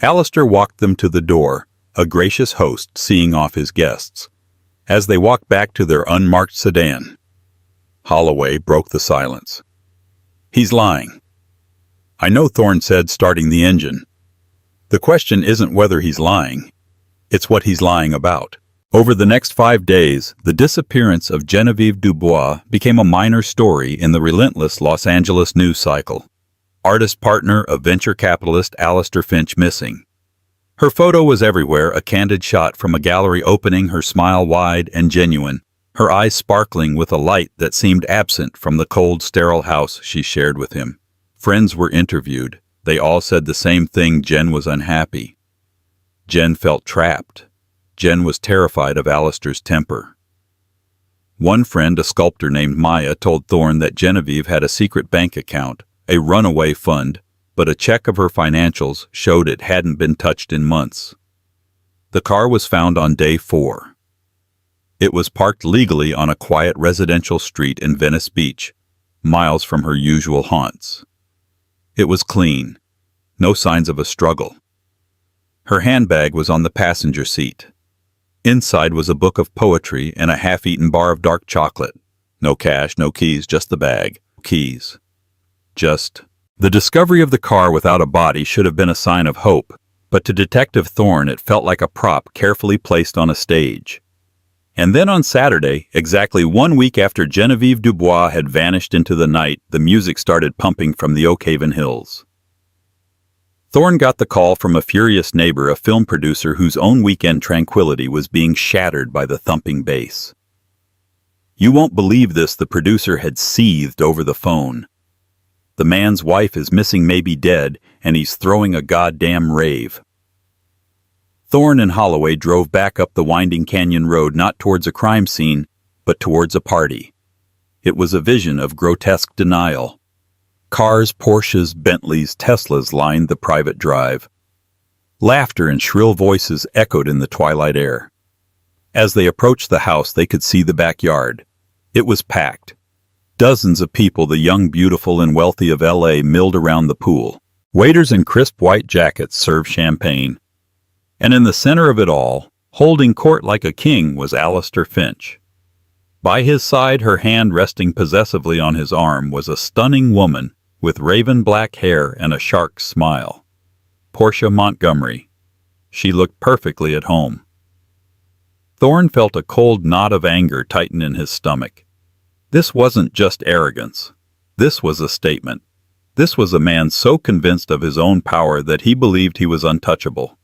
Alistair walked them to the door, a gracious host seeing off his guests. As they walked back to their unmarked sedan, Holloway broke the silence. He's lying. I know, Thorne said, starting the engine. The question isn't whether he's lying. It's what he's lying about. Over the next 5 days, the disappearance of Genevieve Dubois became a minor story in the relentless Los Angeles news cycle. Artist partner of venture capitalist Alistair Finch missing. Her photo was everywhere, a candid shot from a gallery opening, her smile wide and genuine, her eyes sparkling with a light that seemed absent from the cold, sterile house she shared with him. Friends were interviewed. They all said the same thing: Jen was unhappy. Jen felt trapped. Jen was terrified of Alistair's temper. One friend, a sculptor named Maya, told Thorne that Genevieve had a secret bank account, a runaway fund, but a check of her financials showed it hadn't been touched in months. The car was found on day 4. It was parked legally on a quiet residential street in Venice Beach, miles from her usual haunts. It was clean. No signs of a struggle. Her handbag was on the passenger seat. Inside was a book of poetry and a half-eaten bar of dark chocolate. No cash, no keys, just the bag. Keys. Just. The discovery of the car without a body should have been a sign of hope, but to Detective Thorne it felt like a prop carefully placed on a stage. And then on Saturday, exactly 1 week after Genevieve Dubois had vanished into the night, the music started pumping from the Oakhaven Hills. Thorne got the call from a furious neighbor, a film producer whose own weekend tranquility was being shattered by the thumping bass. You won't believe this, the producer had seethed over the phone. The man's wife is missing, maybe dead, and he's throwing a goddamn rave. Thorne and Holloway drove back up the winding canyon road, not towards a crime scene, but towards a party. It was a vision of grotesque denial. Cars, Porsches, Bentleys, Teslas lined the private drive. Laughter and shrill voices echoed in the twilight air. As they approached the house, they could see the backyard. It was packed. Dozens of people, the young, beautiful, and wealthy of L.A., milled around the pool. Waiters in crisp white jackets served champagne. And in the center of it all, holding court like a king, was Alistair Finch. By his side, her hand resting possessively on his arm, was a stunning woman with raven black hair and a shark smile. Portia Montgomery. She looked perfectly at home. Thorne felt a cold knot of anger tighten in his stomach. This wasn't just arrogance. This was a statement. This was a man so convinced of his own power that he believed he was untouchable.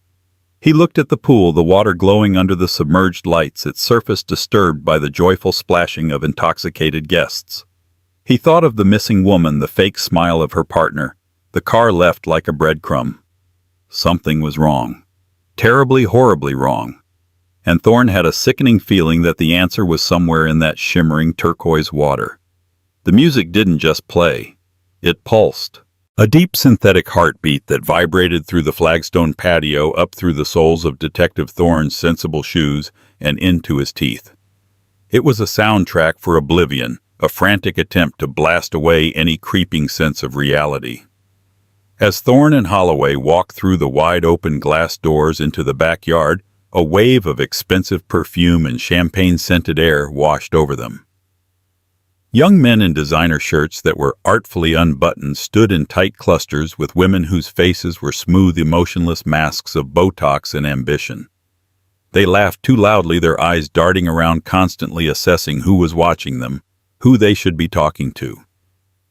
He looked at the pool, the water glowing under the submerged lights, its surface disturbed by the joyful splashing of intoxicated guests. He thought of the missing woman, the fake smile of her partner, the car left like a breadcrumb. Something was wrong. Terribly, horribly wrong. And Thorne had a sickening feeling that the answer was somewhere in that shimmering turquoise water. The music didn't just play. It pulsed. A deep synthetic heartbeat that vibrated through the flagstone patio, up through the soles of Detective Thorne's sensible shoes and into his teeth. It was a soundtrack for oblivion, a frantic attempt to blast away any creeping sense of reality. As Thorne and Holloway walked through the wide-open glass doors into the backyard, a wave of expensive perfume and champagne-scented air washed over them. Young men in designer shirts that were artfully unbuttoned stood in tight clusters with women whose faces were smooth, emotionless masks of Botox and ambition. They laughed too loudly, their eyes darting around, constantly assessing who was watching them, who they should be talking to.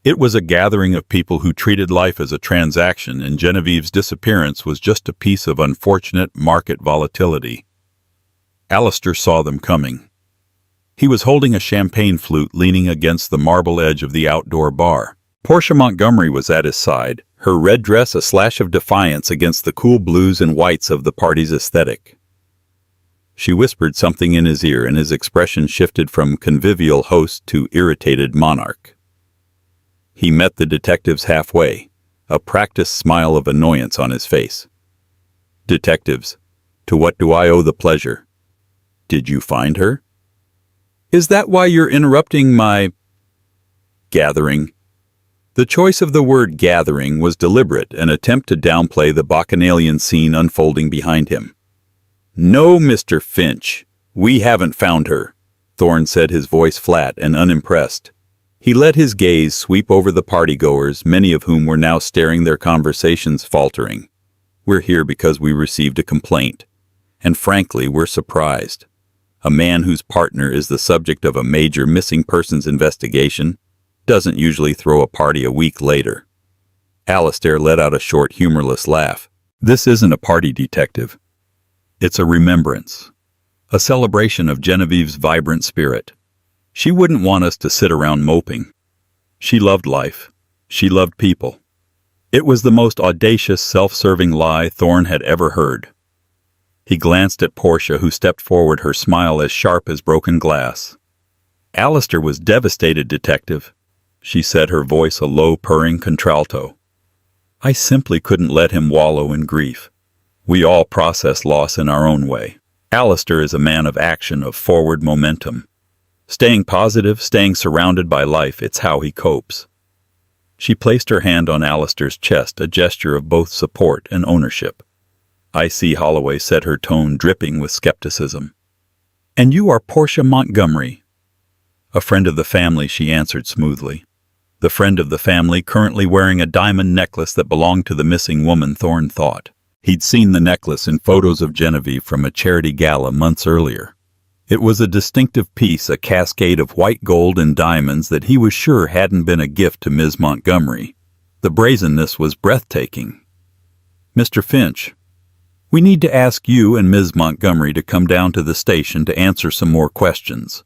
It was a gathering of people who treated life as a transaction, and Genevieve's disappearance was just a piece of unfortunate market volatility. Alistair saw them coming. He was holding a champagne flute, leaning against the marble edge of the outdoor bar. Portia Montgomery was at his side, her red dress a slash of defiance against the cool blues and whites of the party's aesthetic. She whispered something in his ear, and his expression shifted from convivial host to irritated monarch. He met the detectives halfway, a practiced smile of annoyance on his face. "Detectives, to what do I owe the pleasure? Did you find her? Is that why you're interrupting my gathering?" The choice of the word gathering was deliberate, an attempt to downplay the bacchanalian scene unfolding behind him. "No, Mr. Finch, we haven't found her," Thorne said, his voice flat and unimpressed. He let his gaze sweep over the partygoers, many of whom were now staring, their conversations faltering. "We're here because we received a complaint. And frankly, we're surprised. A man whose partner is the subject of a major missing persons investigation doesn't usually throw a party a week later." Alistair let out a short, humorless laugh. "This isn't a party, detective. It's a remembrance. A celebration of Genevieve's vibrant spirit. She wouldn't want us to sit around moping. She loved life. She loved people." It was the most audacious, self-serving lie Thorne had ever heard. He glanced at Portia, who stepped forward, her smile as sharp as broken glass. "Alistair was devastated, detective," she said, her voice a low, purring contralto. "I simply couldn't let him wallow in grief. We all process loss in our own way. Alistair is a man of action, of forward momentum. Staying positive, staying surrounded by life, it's how he copes." She placed her hand on Alistair's chest, a gesture of both support and ownership. "I see," Holloway said, her tone dripping with skepticism. "And you are Portia Montgomery?" "A friend of the family," she answered smoothly. The friend of the family, currently wearing a diamond necklace that belonged to the missing woman, Thorne thought. He'd seen the necklace in photos of Genevieve from a charity gala months earlier. It was a distinctive piece, a cascade of white gold and diamonds that he was sure hadn't been a gift to Ms. Montgomery. The brazenness was breathtaking. "Mr. Finch, we need to ask you and Ms. Montgomery to come down to the station to answer some more questions,"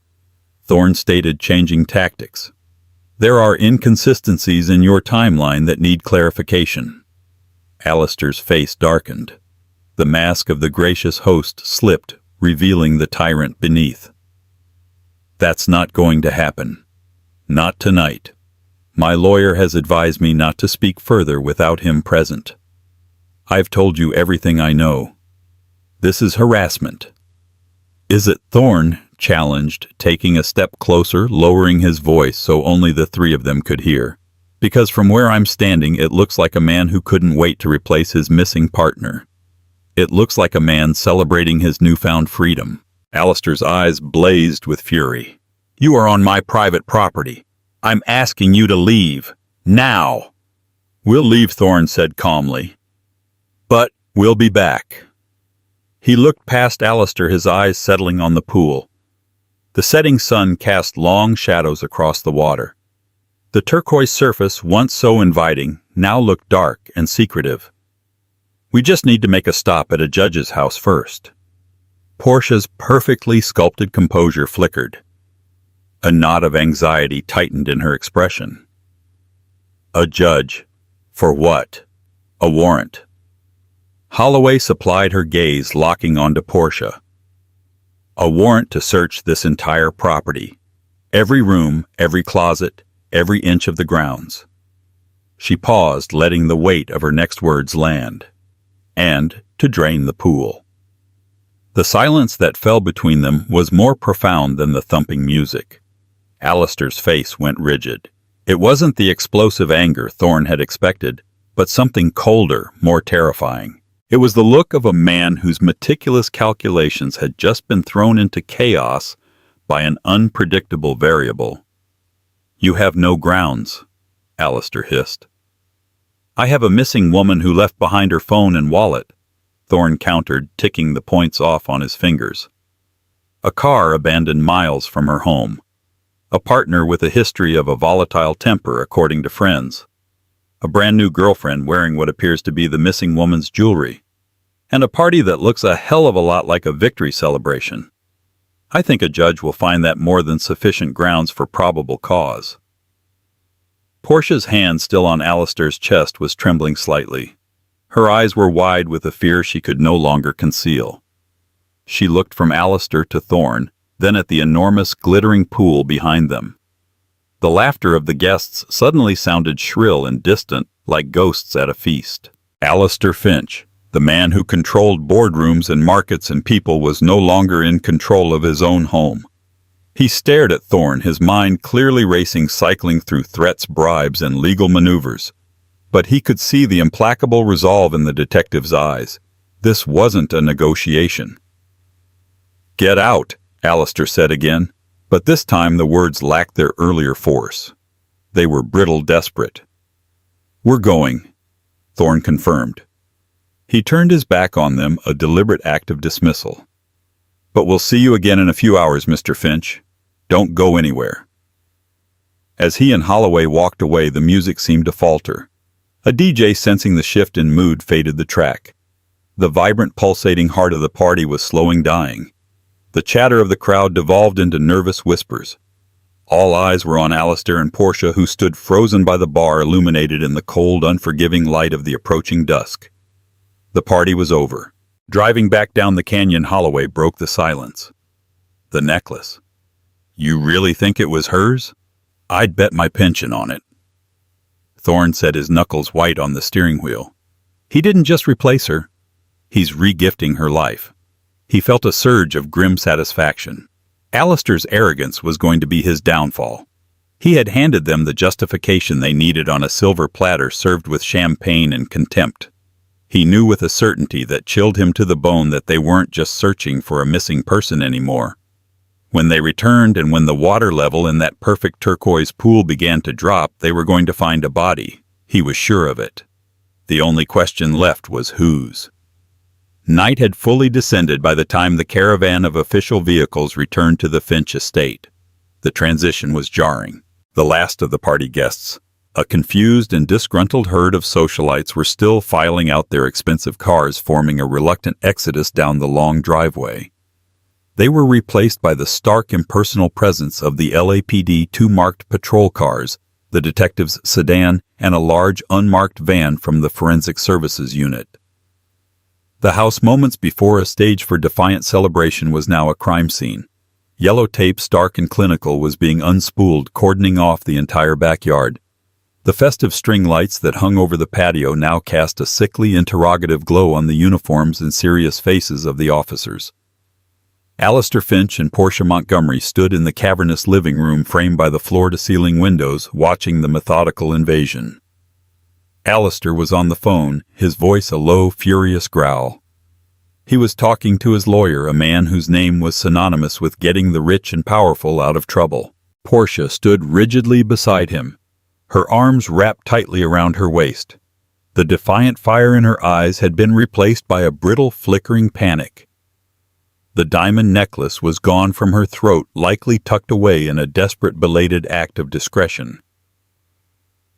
Thorne stated, changing tactics. "There are inconsistencies in your timeline that need clarification." Alistair's face darkened. The mask of the gracious host slipped, revealing the tyrant beneath. "That's not going to happen. Not tonight. My lawyer has advised me not to speak further without him present. I've told you everything I know. This is harassment." "Is it?" Thorne challenged, taking a step closer, lowering his voice so only the three of them could hear. "Because from where I'm standing, it looks like a man who couldn't wait to replace his missing partner. It looks like a man celebrating his newfound freedom." Alistair's eyes blazed with fury. "You are on my private property. I'm asking you to leave. Now." "We'll leave," Thorne said calmly. But we'll be back. He looked past Alistair, his eyes settling on the pool. The setting sun cast long shadows across the water. The turquoise surface, once so inviting, now looked dark and secretive. We just need to make a stop at a judge's house first. Portia's perfectly sculpted composure flickered. A knot of anxiety tightened in her expression. A judge. For what? A warrant. Holloway supplied her gaze, locking onto Portia. A warrant to search this entire property. Every room, every closet, every inch of the grounds. She paused, letting the weight of her next words land. And to drain the pool. The silence that fell between them was more profound than the thumping music. Alistair's face went rigid. It wasn't the explosive anger Thorne had expected, but something colder, more terrifying. It was the look of a man whose meticulous calculations had just been thrown into chaos by an unpredictable variable. "You have no grounds," Alistair hissed. "I have a missing woman who left behind her phone and wallet," Thorne countered, ticking the points off on his fingers. "A car abandoned miles from her home. A partner with a history of a volatile temper, according to friends. A brand-new girlfriend wearing what appears to be the missing woman's jewelry. And a party that looks a hell of a lot like a victory celebration. I think a judge will find that more than sufficient grounds for probable cause." Portia's hand, still on Alistair's chest, was trembling slightly. Her eyes were wide with a fear she could no longer conceal. She looked from Alistair to Thorne, then at the enormous, glittering pool behind them. The laughter of the guests suddenly sounded shrill and distant, like ghosts at a feast. Alistair Finch, the man who controlled boardrooms and markets and people, was no longer in control of his own home. He stared at Thorne, his mind clearly racing, cycling through threats, bribes, and legal maneuvers. But he could see the implacable resolve in the detective's eyes. This wasn't a negotiation. "Get out," Alistair said again, but this time the words lacked their earlier force. They were brittle, desperate. "We're going," Thorne confirmed. He turned his back on them, a deliberate act of dismissal. "But we'll see you again in a few hours, Mr. Finch. Don't go anywhere." As he and Holloway walked away, the music seemed to falter. A DJ, sensing the shift in mood, faded the track. The vibrant, pulsating heart of the party was slowing, dying. The chatter of the crowd devolved into nervous whispers. All eyes were on Alistair and Portia, who stood frozen by the bar, illuminated in the cold, unforgiving light of the approaching dusk. The party was over. Driving back down the canyon, Holloway broke the silence. "The necklace. You really think it was hers? I'd bet my pension on it." Thorne set his knuckles white on the steering wheel. He didn't just replace her. He's re-gifting her life. He felt a surge of grim satisfaction. Alistair's arrogance was going to be his downfall. He had handed them the justification they needed on a silver platter served with champagne and contempt. He knew with a certainty that chilled him to the bone that they weren't just searching for a missing person anymore. When they returned and when the water level in that perfect turquoise pool began to drop, they were going to find a body. He was sure of it. The only question left was whose. Night had fully descended by the time the caravan of official vehicles returned to the Finch estate. The transition was jarring. The last of the party guests, a confused and disgruntled herd of socialites, were still filing out their expensive cars, forming a reluctant exodus down the long driveway. They were replaced by the stark, impersonal presence of the LAPD 2 marked patrol cars, the detective's sedan, and a large, unmarked van from the Forensic Services Unit. The house, moments before a stage for defiant celebration, was now a crime scene. Yellow tape, stark and clinical, was being unspooled, cordoning off the entire backyard. The festive string lights that hung over the patio now cast a sickly, interrogative glow on the uniforms and serious faces of the officers. Alistair Finch and Portia Montgomery stood in the cavernous living room framed by the floor-to-ceiling windows, watching the methodical invasion. Alistair was on the phone, his voice a low, furious growl. He was talking to his lawyer, a man whose name was synonymous with getting the rich and powerful out of trouble. Portia stood rigidly beside him, her arms wrapped tightly around her waist. The defiant fire in her eyes had been replaced by a brittle, flickering panic. The diamond necklace was gone from her throat, likely tucked away in a desperate, belated act of discretion.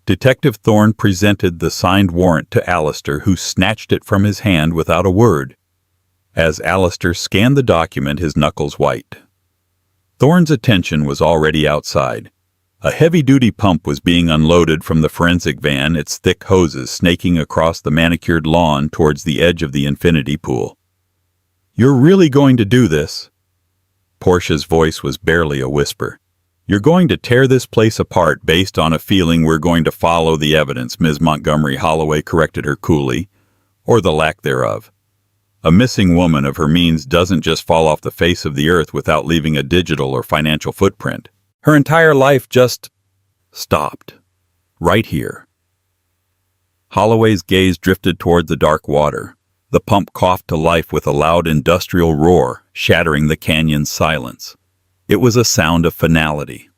Detective Thorne presented the signed warrant to Alistair, who snatched it from his hand without a word. As Alistair scanned the document, his knuckles white. Thorne's attention was already outside. A heavy-duty pump was being unloaded from the forensic van, its thick hoses snaking across the manicured lawn towards the edge of the infinity pool. "You're really going to do this?" Portia's voice was barely a whisper. "You're going to tear this place apart based on a feeling we're going to follow the evidence," Ms. Montgomery Holloway corrected her coolly, "or the lack thereof. A missing woman of her means doesn't just fall off the face of the earth without leaving a digital or financial footprint. Her entire life just stopped. Right here." Holloway's gaze drifted toward the dark water. The pump coughed to life with a loud industrial roar, shattering the canyon's silence. It was a sound of finality.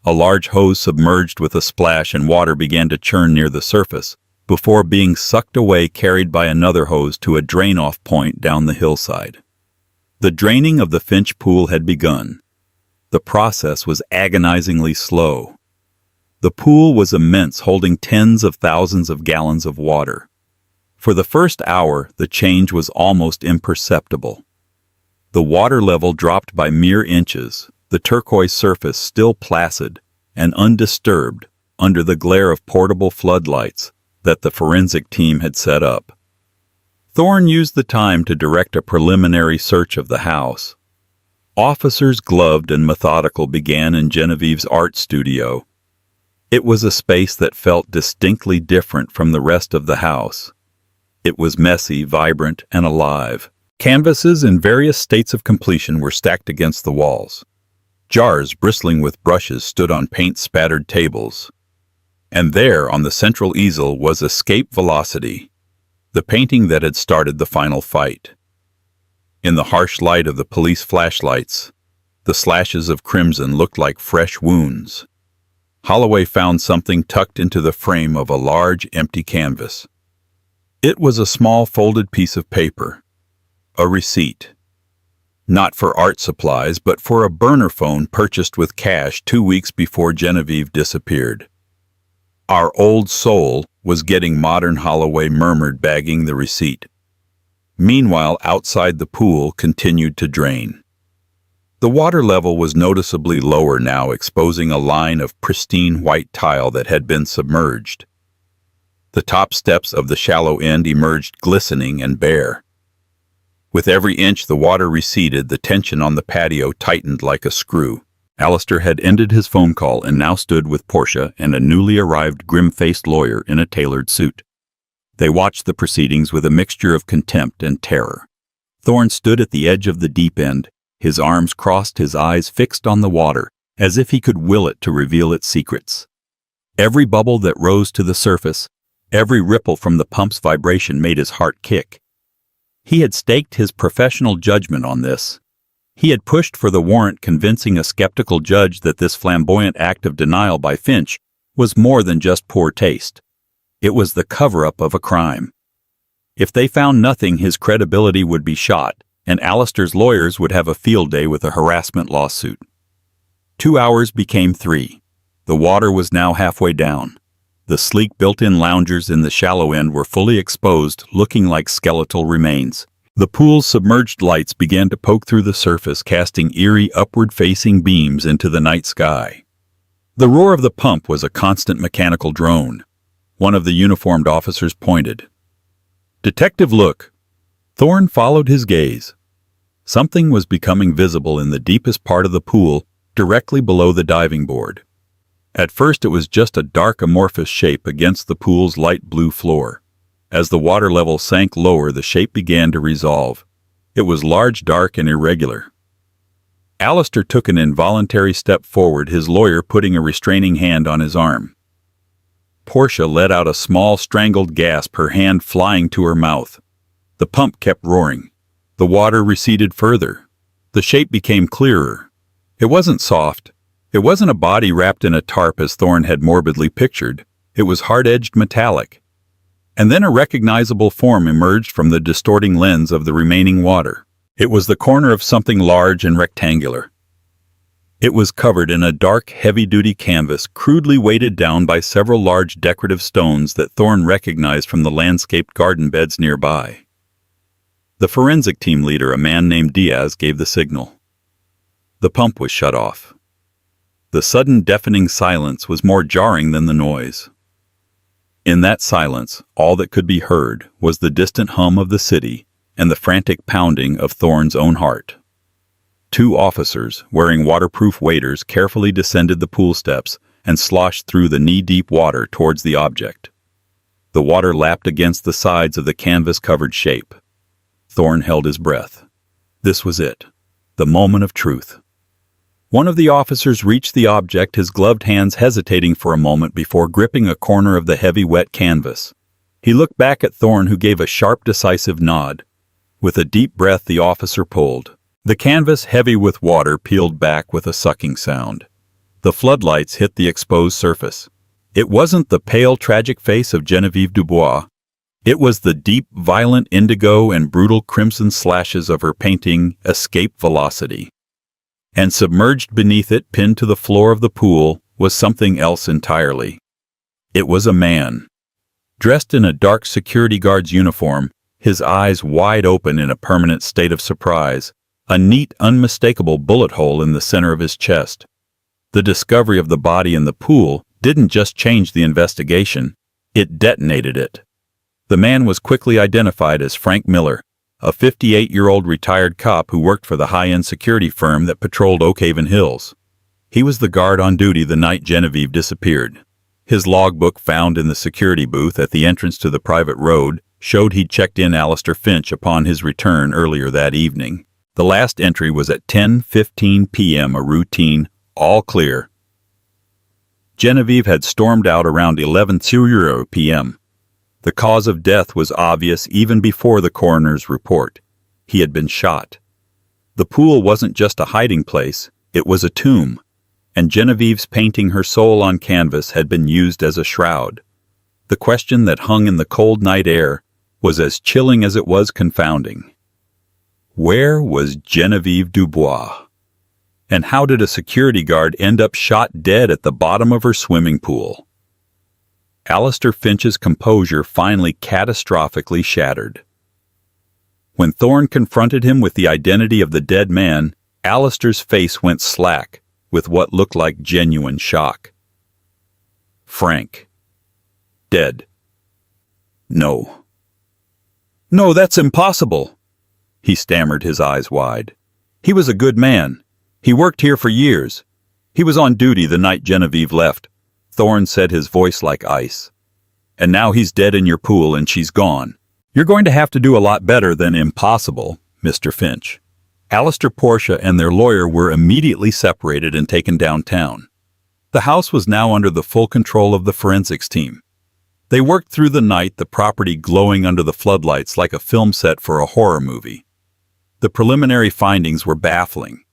A large hose submerged with a splash and water began to churn near the surface, before being sucked away, carried by another hose to a drain-off point down the hillside. The draining of the Finch pool had begun. The process was agonizingly slow. The pool was immense, holding tens of thousands of gallons of water. For the first hour, the change was almost imperceptible. The water level dropped by mere inches, the turquoise surface still placid and undisturbed under the glare of portable floodlights that the forensic team had set up. Thorne used the time to direct a preliminary search of the house. Officers, gloved and methodical, began in Genevieve's art studio. It was a space that felt distinctly different from the rest of the house. It was messy, vibrant, and alive. Canvases in various states of completion were stacked against the walls. Jars bristling with brushes stood on paint-spattered tables. And there, on the central easel, was Escape Velocity, the painting that had started the final fight. In the harsh light of the police flashlights, the slashes of crimson looked like fresh wounds. Holloway found something tucked into the frame of a large, empty canvas. It was a small folded piece of paper, a receipt. Not for art supplies, but for a burner phone purchased with cash 2 weeks before Genevieve disappeared. "Our old soul was getting modern," Holloway murmured, bagging the receipt. Meanwhile, outside, the pool continued to drain. The water level was noticeably lower now, exposing a line of pristine white tile that had been submerged. The top steps of the shallow end emerged glistening and bare. With every inch the water receded, the tension on the patio tightened like a screw. Alistair had ended his phone call and now stood with Portia and a newly arrived grim-faced lawyer in a tailored suit. They watched the proceedings with a mixture of contempt and terror. Thorne stood at the edge of the deep end, his arms crossed, his eyes fixed on the water, as if he could will it to reveal its secrets. Every bubble that rose to the surface, every ripple from the pump's vibration made his heart kick. He had staked his professional judgment on this. He had pushed for the warrant, convincing a skeptical judge that this flamboyant act of denial by Finch was more than just poor taste. It was the cover-up of a crime. If they found nothing, his credibility would be shot, and Alistair's lawyers would have a field day with a harassment lawsuit. 2 hours became 3. The water was now halfway down. The sleek built-in loungers in the shallow end were fully exposed, looking like skeletal remains. The pool's submerged lights began to poke through the surface, casting eerie upward-facing beams into the night sky. The roar of the pump was a constant mechanical drone. One of the uniformed officers pointed. "Detective, look." Thorne followed his gaze. Something was becoming visible in the deepest part of the pool, directly below the diving board. At first it was just a dark amorphous shape against the pool's light blue floor. As the water level sank lower, the shape began to resolve. It was large, dark, and irregular. Alistair took an involuntary step forward, his lawyer putting a restraining hand on his arm. Portia let out a small, strangled gasp, her hand flying to her mouth. The pump kept roaring. The water receded further. The shape became clearer. It wasn't soft. It wasn't a body wrapped in a tarp as Thorne had morbidly pictured. It was hard-edged metallic. And then a recognizable form emerged from the distorting lens of the remaining water. It was the corner of something large and rectangular. It was covered in a dark, heavy-duty canvas crudely weighted down by several large decorative stones that Thorne recognized from the landscaped garden beds nearby. The forensic team leader, a man named Diaz, gave the signal. The pump was shut off. The sudden deafening silence was more jarring than the noise. In that silence, all that could be heard was the distant hum of the city and the frantic pounding of Thorne's own heart. Two officers, wearing waterproof waders, carefully descended the pool steps and sloshed through the knee-deep water towards the object. The water lapped against the sides of the canvas-covered shape. Thorne held his breath. This was it, the moment of truth. One of the officers reached the object, his gloved hands hesitating for a moment before gripping a corner of the heavy, wet canvas. He looked back at Thorne, who gave a sharp, decisive nod. With a deep breath, the officer pulled. The canvas, heavy with water, peeled back with a sucking sound. The floodlights hit the exposed surface. It wasn't the pale, tragic face of Genevieve Dubois. It was the deep, violent indigo and brutal crimson slashes of her painting, Escape Velocity. And submerged beneath it, pinned to the floor of the pool, was something else entirely. It was a man. Dressed in a dark security guard's uniform, his eyes wide open in a permanent state of surprise, a neat, unmistakable bullet hole in the center of his chest. The discovery of the body in the pool didn't just change the investigation, it detonated it. The man was quickly identified as Frank Miller, a 58-year-old retired cop who worked for the high-end security firm that patrolled Oak Haven Hills. He was the guard on duty the night Genevieve disappeared. His logbook, found in the security booth at the entrance to the private road, showed he'd checked in Alistair Finch upon his return earlier that evening. The last entry was at 10:15 p.m., a routine, all clear. Genevieve had stormed out around 11:00 p.m. The cause of death was obvious even before the coroner's report. He had been shot. The pool wasn't just a hiding place, it was a tomb, and Genevieve's painting her soul on canvas had been used as a shroud. The question that hung in the cold night air was as chilling as it was confounding. Where was Genevieve Dubois? And how did a security guard end up shot dead at the bottom of her swimming pool? Alistair Finch's composure finally catastrophically shattered. When Thorne confronted him with the identity of the dead man, Alistair's face went slack with what looked like genuine shock. Frank. Dead. No. No, that's impossible. He stammered, his eyes wide. He was a good man. He worked here for years. He was on duty the night Genevieve left. Thorne said, his voice like ice. And now he's dead in your pool and she's gone. You're going to have to do a lot better than impossible, Mr. Finch. Alistair, Portia, and their lawyer were immediately separated and taken downtown. The house was now under the full control of the forensics team. They worked through the night, the property glowing under the floodlights like a film set for a horror movie. The preliminary findings were baffling.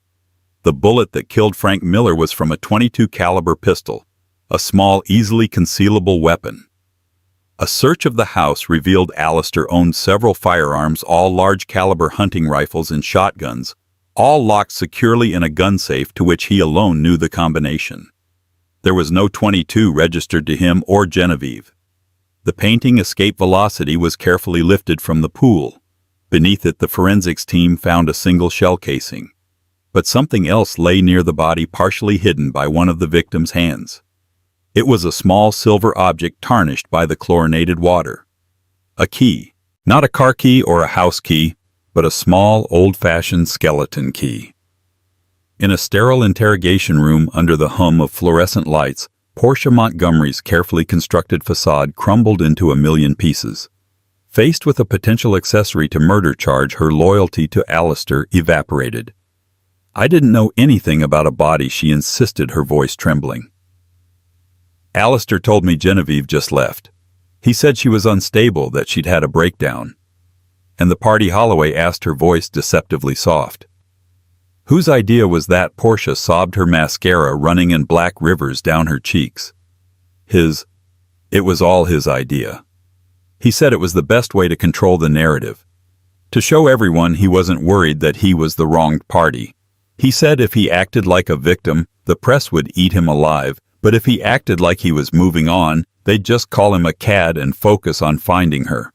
The bullet that killed Frank Miller was from a .22 caliber pistol, a small, easily concealable weapon. A search of the house revealed Alistair owned several firearms, all large-caliber hunting rifles and shotguns, all locked securely in a gun safe to which he alone knew the combination. There was no .22 registered to him or Genevieve. The painting Escape Velocity was carefully lifted from the pool. Beneath it, the forensics team found a single shell casing. But something else lay near the body, partially hidden by one of the victim's hands. It was a small silver object tarnished by the chlorinated water. A key. Not a car key or a house key, but a small, old-fashioned skeleton key. In a sterile interrogation room under the hum of fluorescent lights, Portia Montgomery's carefully constructed facade crumbled into a million pieces. Faced with a potential accessory to murder charge, her loyalty to Alistair evaporated. I didn't know anything about a body, she insisted, her voice trembling. Alistair told me Genevieve just left. He said she was unstable, that she'd had a breakdown. And the party, Holloway asked, her voice deceptively soft. Whose idea was that? Portia sobbed, her mascara running in black rivers down her cheeks. His. It was all his idea. He said it was the best way to control the narrative, to show everyone he wasn't worried that he was the wronged party. He said if he acted like a victim, the press would eat him alive, but if he acted like he was moving on, they'd just call him a cad and focus on finding her.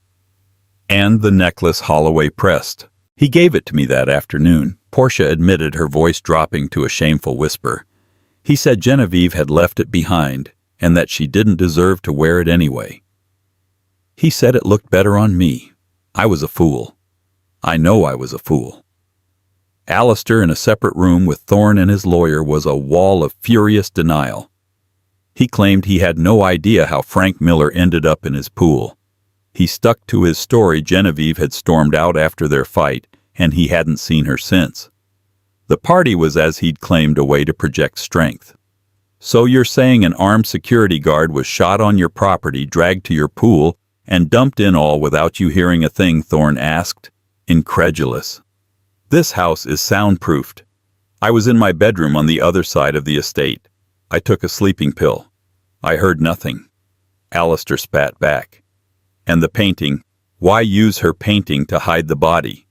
And the necklace Holloway pressed. He gave it to me that afternoon, Portia admitted, her voice dropping to a shameful whisper. He said Genevieve had left it behind, and that she didn't deserve to wear it anyway. He said it looked better on me. I was a fool. I know I was a fool. Alistair, in a separate room with Thorne and his lawyer, was a wall of furious denial. He claimed he had no idea how Frank Miller ended up in his pool. He stuck to his story Genevieve had stormed out after their fight, and he hadn't seen her since. The party was, as he'd claimed, a way to project strength. So you're saying an armed security guard was shot on your property, dragged to your pool, and dumped in all without you hearing a thing? Thorne asked, incredulous. This house is soundproofed. I was in my bedroom on the other side of the estate. I took a sleeping pill. I heard nothing. Alistair spat back. And the painting, why use her painting to hide the body?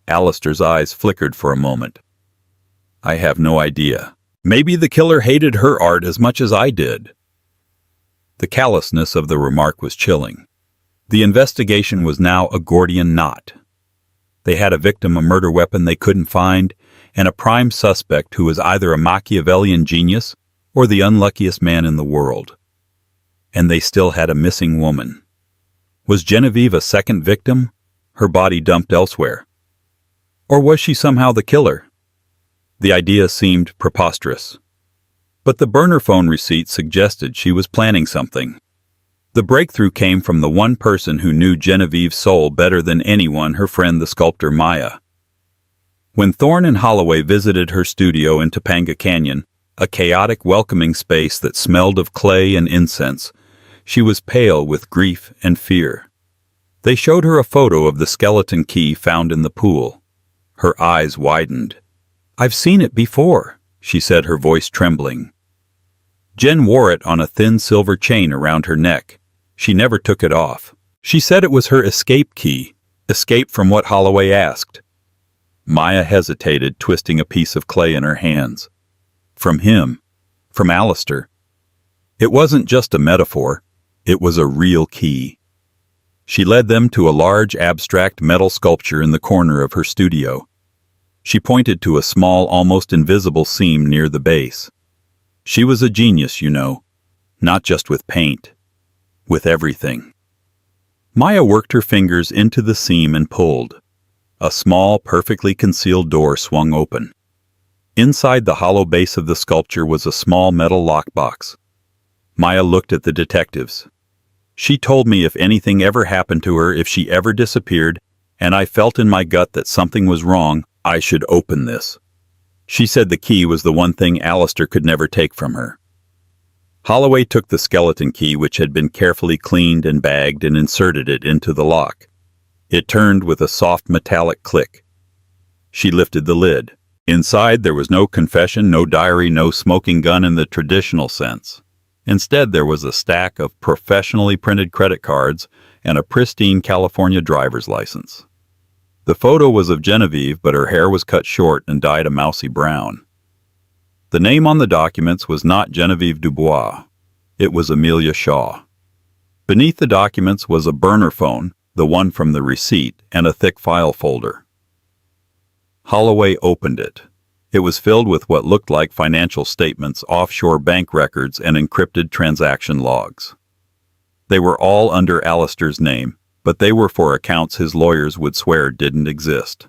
Alistair's eyes flickered for a moment. I have no idea. Maybe the killer hated her art as much as I did. The callousness of the remark was chilling. The investigation was now a Gordian knot. They had a victim, a murder weapon they couldn't find, and a prime suspect who was either a Machiavellian genius or the unluckiest man in the world. And they still had a missing woman. Was Genevieve a second victim, her body dumped elsewhere? Or was she somehow the killer? The idea seemed preposterous. But the burner phone receipt suggested she was planning something. The breakthrough came from the one person who knew Genevieve's soul better than anyone, her friend the sculptor Maya. When Thorne and Holloway visited her studio in Topanga Canyon, a chaotic, welcoming space that smelled of clay and incense, she was pale with grief and fear. They showed her a photo of the skeleton key found in the pool. Her eyes widened. "I've seen it before," she said, her voice trembling. Jen wore it on a thin silver chain around her neck. She never took it off. She said it was her escape key, escape from what Holloway asked. Maya hesitated, twisting a piece of clay in her hands. From him, from Alistair. It wasn't just a metaphor, it was a real key. She led them to a large abstract metal sculpture in the corner of her studio. She pointed to a small, almost invisible seam near the base. She was a genius, you know, not just with paint, with everything. Maya worked her fingers into the seam and pulled. A small, perfectly concealed door swung open. Inside the hollow base of the sculpture was a small metal lockbox. Maya looked at the detectives. She told me if anything ever happened to her, if she ever disappeared, and I felt in my gut that something was wrong, I should open this. She said the key was the one thing Alistair could never take from her. Holloway took the skeleton key, which had been carefully cleaned and bagged, and inserted it into the lock. It turned with a soft metallic click. She lifted the lid. Inside there was no confession, no diary, no smoking gun in the traditional sense. Instead, there was a stack of professionally printed credit cards and a pristine California driver's license. The photo was of Genevieve, but her hair was cut short and dyed a mousy brown. The name on the documents was not Genevieve Dubois. It was Amelia Shaw. Beneath the documents was a burner phone, the one from the receipt, and a thick file folder. Holloway opened it. It was filled with what looked like financial statements, offshore bank records, and encrypted transaction logs. They were all under Alistair's name, but they were for accounts his lawyers would swear didn't exist.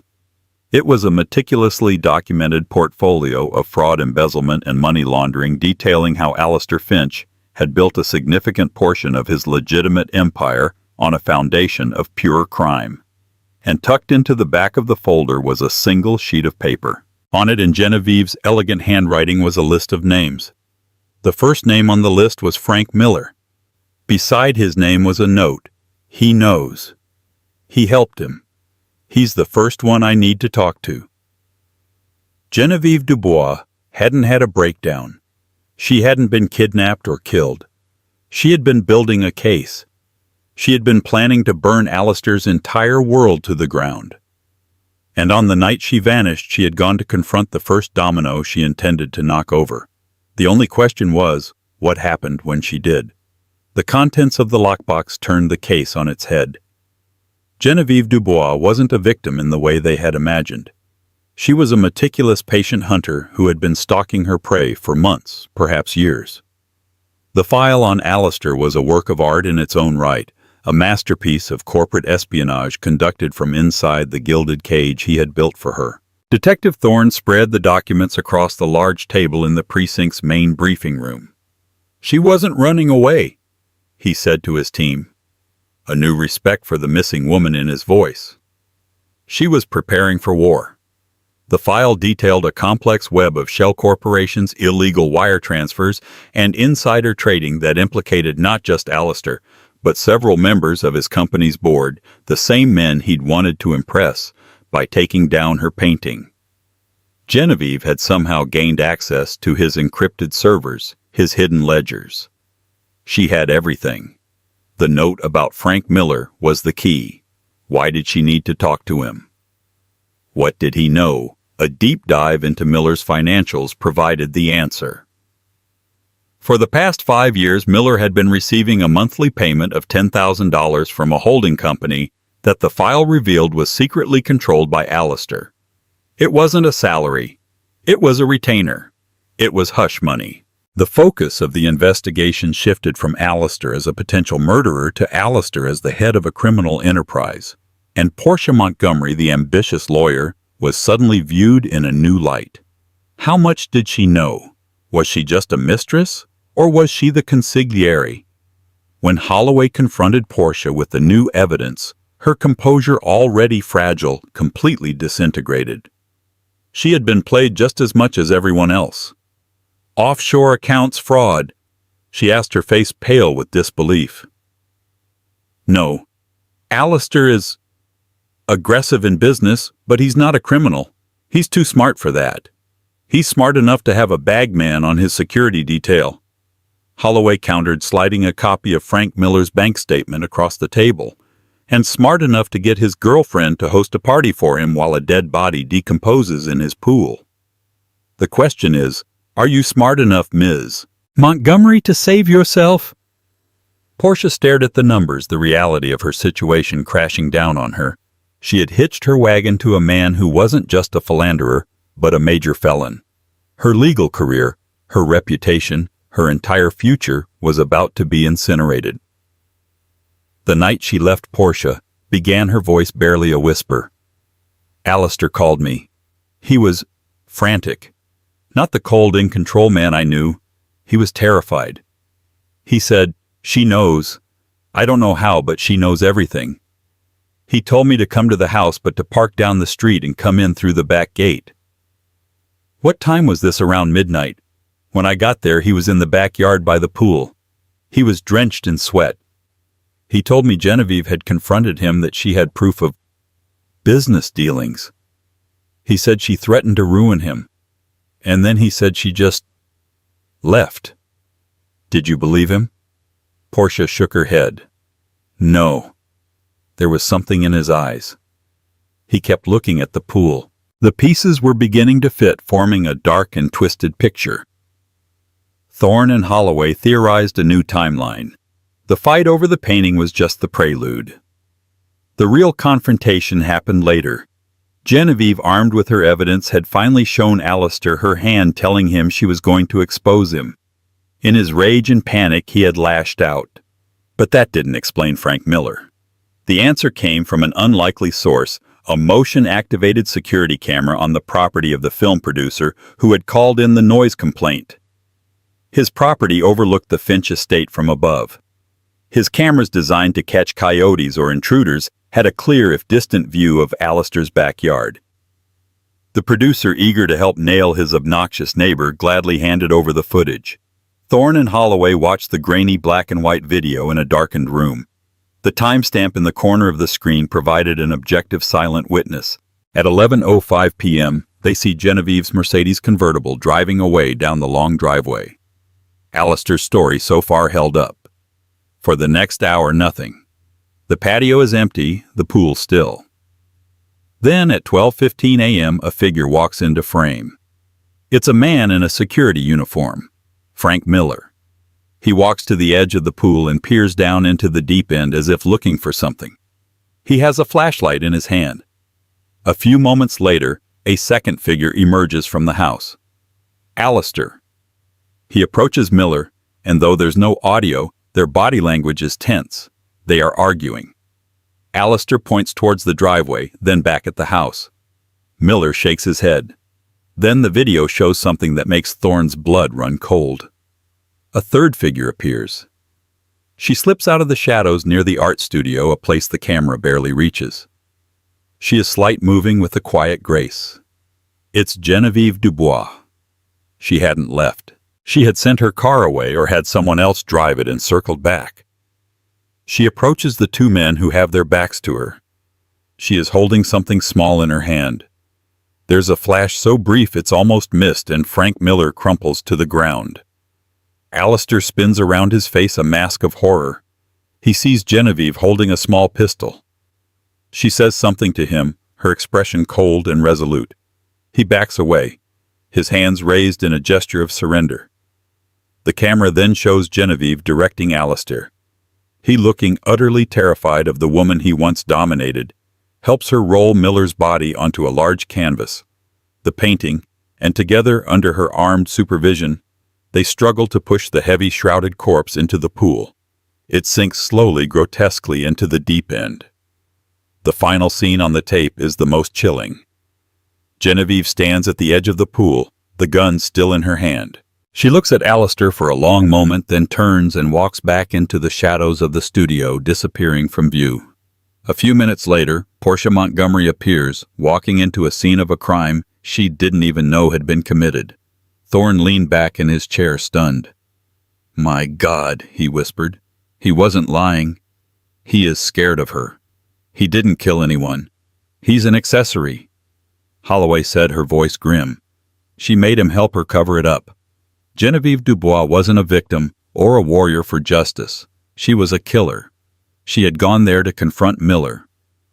It was a meticulously documented portfolio of fraud, embezzlement, and money laundering, detailing how Alistair Finch had built a significant portion of his legitimate empire on a foundation of pure crime. And tucked into the back of the folder was a single sheet of paper. On it, in Genevieve's elegant handwriting, was a list of names. The first name on the list was Frank Miller. Beside his name was a note. He knows. He helped him. He's the first one I need to talk to. Genevieve Dubois hadn't had a breakdown. She hadn't been kidnapped or killed. She had been building a case. She had been planning to burn Alistair's entire world to the ground. And on the night she vanished, she had gone to confront the first domino she intended to knock over. The only question was, what happened when she did? The contents of the lockbox turned the case on its head. Genevieve Dubois wasn't a victim in the way they had imagined. She was a meticulous patient hunter who had been stalking her prey for months, perhaps years. The file on Alistair was a work of art in its own right, a masterpiece of corporate espionage conducted from inside the gilded cage he had built for her. Detective Thorne spread the documents across the large table in the precinct's main briefing room. "She wasn't running away," he said to his team, a new respect for the missing woman in his voice. "She was preparing for war." The file detailed a complex web of shell corporations, illegal wire transfers, and insider trading that implicated not just Alistair, but several members of his company's board, the same men he'd wanted to impress by taking down her painting. Genevieve had somehow gained access to his encrypted servers, his hidden ledgers. She had everything. The note about Frank Miller was the key. Why did she need to talk to him? What did he know? A deep dive into Miller's financials provided the answer. For the past 5 years, Miller had been receiving a monthly payment of $10,000 from a holding company that the file revealed was secretly controlled by Alistair. It wasn't a salary. It was a retainer. It was hush money. The focus of the investigation shifted from Alistair as a potential murderer to Alistair as the head of a criminal enterprise. And Portia Montgomery, the ambitious lawyer, was suddenly viewed in a new light. How much did she know? Was she just a mistress, or was she the consigliere? When Holloway confronted Portia with the new evidence, her composure, already fragile, completely disintegrated. She had been played just as much as everyone else. Offshore accounts fraud. She asked, her face pale with disbelief. No. Alistair is aggressive in business, but he's not a criminal. He's too smart for that. He's smart enough to have a bagman on his security detail. Holloway countered, sliding a copy of Frank Miller's bank statement across the table, and smart enough to get his girlfriend to host a party for him while a dead body decomposes in his pool. The question is, are you smart enough, Ms. Montgomery, to save yourself? Portia stared at the numbers, the reality of her situation crashing down on her. She had hitched her wagon to a man who wasn't just a philanderer, but a major felon. Her legal career, her reputation, her entire future was about to be incinerated. The night she left Portia, began her voice barely a whisper. Alistair called me. He was frantic. Not the cold, in-control man I knew. He was terrified. He said, "She knows. I don't know how, but she knows everything." He told me to come to the house, but to park down the street and come in through the back gate. What time was this? Around midnight. When I got there, he was in the backyard by the pool. He was drenched in sweat. He told me Genevieve had confronted him, that she had proof of business dealings. He said she threatened to ruin him. And then he said she just left. Did you believe him? Portia shook her head. No. There was something in his eyes. He kept looking at the pool. The pieces were beginning to fit, forming a dark and twisted picture. Thorne and Holloway theorized a new timeline. The fight over the painting was just the prelude. The real confrontation happened later. Genevieve, armed with her evidence, had finally shown Alistair her hand, telling him she was going to expose him. In his rage and panic, he had lashed out. But that didn't explain Frank Miller. The answer came from an unlikely source, a motion-activated security camera on the property of the film producer who had called in the noise complaint. His property overlooked the Finch estate from above. His cameras, designed to catch coyotes or intruders, had a clear, if distant, view of Alistair's backyard. The producer, eager to help nail his obnoxious neighbor, gladly handed over the footage. Thorne and Holloway watched the grainy black and white video in a darkened room. The timestamp in the corner of the screen provided an objective silent witness. At 11:05 p.m., they see Genevieve's Mercedes convertible driving away down the long driveway. Alistair's story so far held up. For the next hour, nothing. The patio is empty, the pool still. Then at 12:15 a.m. a figure walks into frame. It's a man in a security uniform, Frank Miller. He walks to the edge of the pool and peers down into the deep end as if looking for something. He has a flashlight in his hand. A few moments later, a second figure emerges from the house. Alistair. He approaches Miller, and though there's no audio, their body language is tense. They are arguing. Alistair points towards the driveway, then back at the house. Miller shakes his head. Then the video shows something that makes Thorne's blood run cold. A third figure appears. She slips out of the shadows near the art studio, a place the camera barely reaches. She is slight moving with a quiet grace. It's Genevieve Dubois. She hadn't left. She had sent her car away or had someone else drive it and circled back. She approaches the two men who have their backs to her. She is holding something small in her hand. There's a flash so brief it's almost missed and Frank Miller crumples to the ground. Alistair spins around his face a mask of horror. He sees Genevieve holding a small pistol. She says something to him, her expression cold and resolute. He backs away, his hands raised in a gesture of surrender. The camera then shows Genevieve directing Alistair. He, looking utterly terrified of the woman he once dominated, helps her roll Miller's body onto a large canvas. The painting, and together under her armed supervision, they struggle to push the heavy shrouded corpse into the pool. It sinks slowly, grotesquely into the deep end. The final scene on the tape is the most chilling. Genevieve stands at the edge of the pool, the gun still in her hand. She looks at Alistair for a long moment, then turns and walks back into the shadows of the studio, disappearing from view. A few minutes later, Portia Montgomery appears, walking into a scene of a crime she didn't even know had been committed. Thorne leaned back in his chair, stunned. "My God," he whispered. "He wasn't lying. He is scared of her. He didn't kill anyone. He's an accessory." Holloway said, her voice grim. She made him help her cover it up. Genevieve Dubois wasn't a victim or a warrior for justice. She was a killer. She had gone there to confront Miller,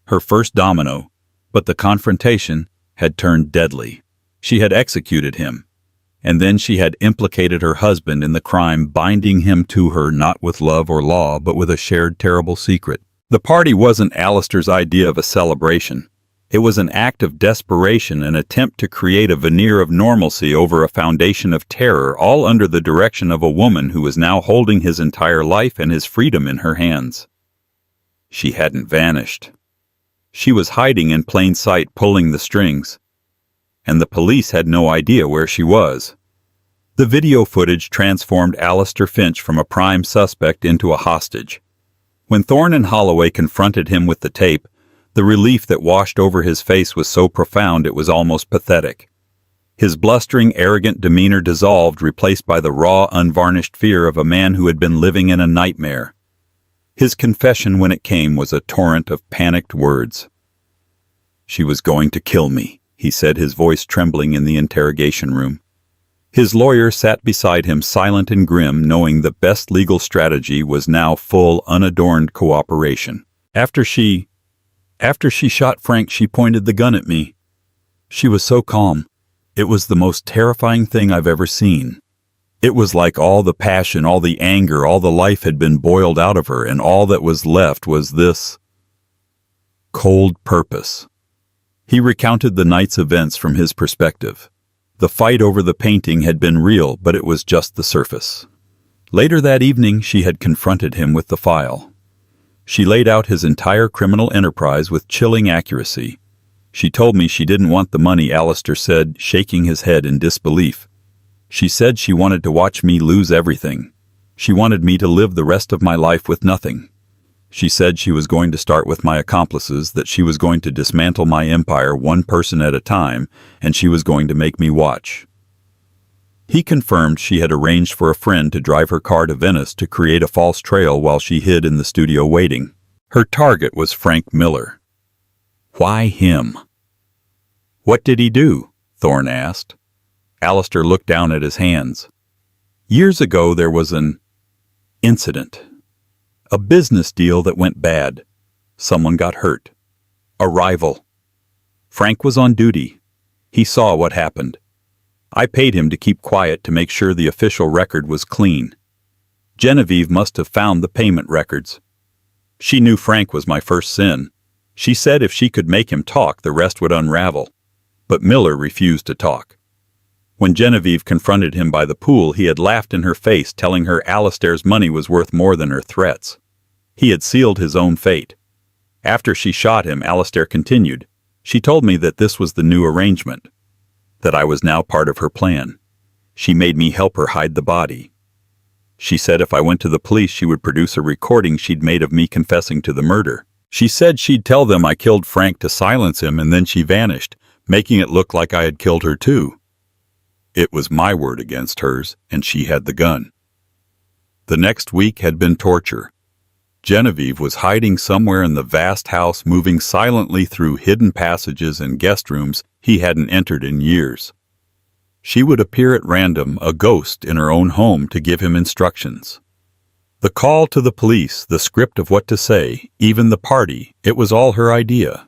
her first domino, but the confrontation had turned deadly. She had executed him, and then she had implicated her husband in the crime, binding him to her not with love or law, but with a shared terrible secret. The party wasn't Alistair's idea of a celebration. It was an act of desperation, an attempt to create a veneer of normalcy over a foundation of terror, all under the direction of a woman who was now holding his entire life and his freedom in her hands. She hadn't vanished. She was hiding in plain sight, pulling the strings. And the police had no idea where she was. The video footage transformed Alistair Finch from a prime suspect into a hostage. When Thorne and Holloway confronted him with the tape, the relief that washed over his face was so profound it was almost pathetic. His blustering, arrogant demeanor dissolved, replaced by the raw, unvarnished fear of a man who had been living in a nightmare. His confession, when it came, was a torrent of panicked words. "She was going to kill me," he said, his voice trembling in the interrogation room. His lawyer sat beside him, silent and grim, knowing the best legal strategy was now full, unadorned cooperation. After she shot Frank, she pointed the gun at me. She was so calm. It was the most terrifying thing I've ever seen. It was like all the passion, all the anger, all the life had been boiled out of her, and all that was left was this cold purpose. He recounted the night's events from his perspective. The fight over the painting had been real, but it was just the surface. Later that evening, she had confronted him with the file. She laid out his entire criminal enterprise with chilling accuracy. "She told me she didn't want the money," Alistair said, shaking his head in disbelief. "She said she wanted to watch me lose everything. She wanted me to live the rest of my life with nothing. She said she was going to start with my accomplices, that she was going to dismantle my empire one person at a time, and she was going to make me watch." He confirmed she had arranged for a friend to drive her car to Venice to create a false trail while she hid in the studio waiting. Her target was Frank Miller. Why him? "What did he do?" Thorne asked. Alistair looked down at his hands. "Years ago there was an incident. A business deal that went bad. Someone got hurt. A rival. Frank was on duty. He saw what happened. I paid him to keep quiet to make sure the official record was clean. Genevieve must have found the payment records. She knew Frank was my first sin. She said if she could make him talk, the rest would unravel. But Miller refused to talk. When Genevieve confronted him by the pool, he had laughed in her face, telling her Alistair's money was worth more than her threats. He had sealed his own fate. After she shot him, Alistair continued. She told me that this was the new arrangement, that I was now part of her plan. She made me help her hide the body. She said if I went to the police, she would produce a recording she'd made of me confessing to the murder. She said she'd tell them I killed Frank to silence him, and then she vanished, making it look like I had killed her too. It was my word against hers, and she had the gun. The next week had been torture. Genevieve was hiding somewhere in the vast house, moving silently through hidden passages and guest rooms he hadn't entered in years. She would appear at random, a ghost in her own home, to give him instructions. The call to the police, the script of what to say, even the party, it was all her idea.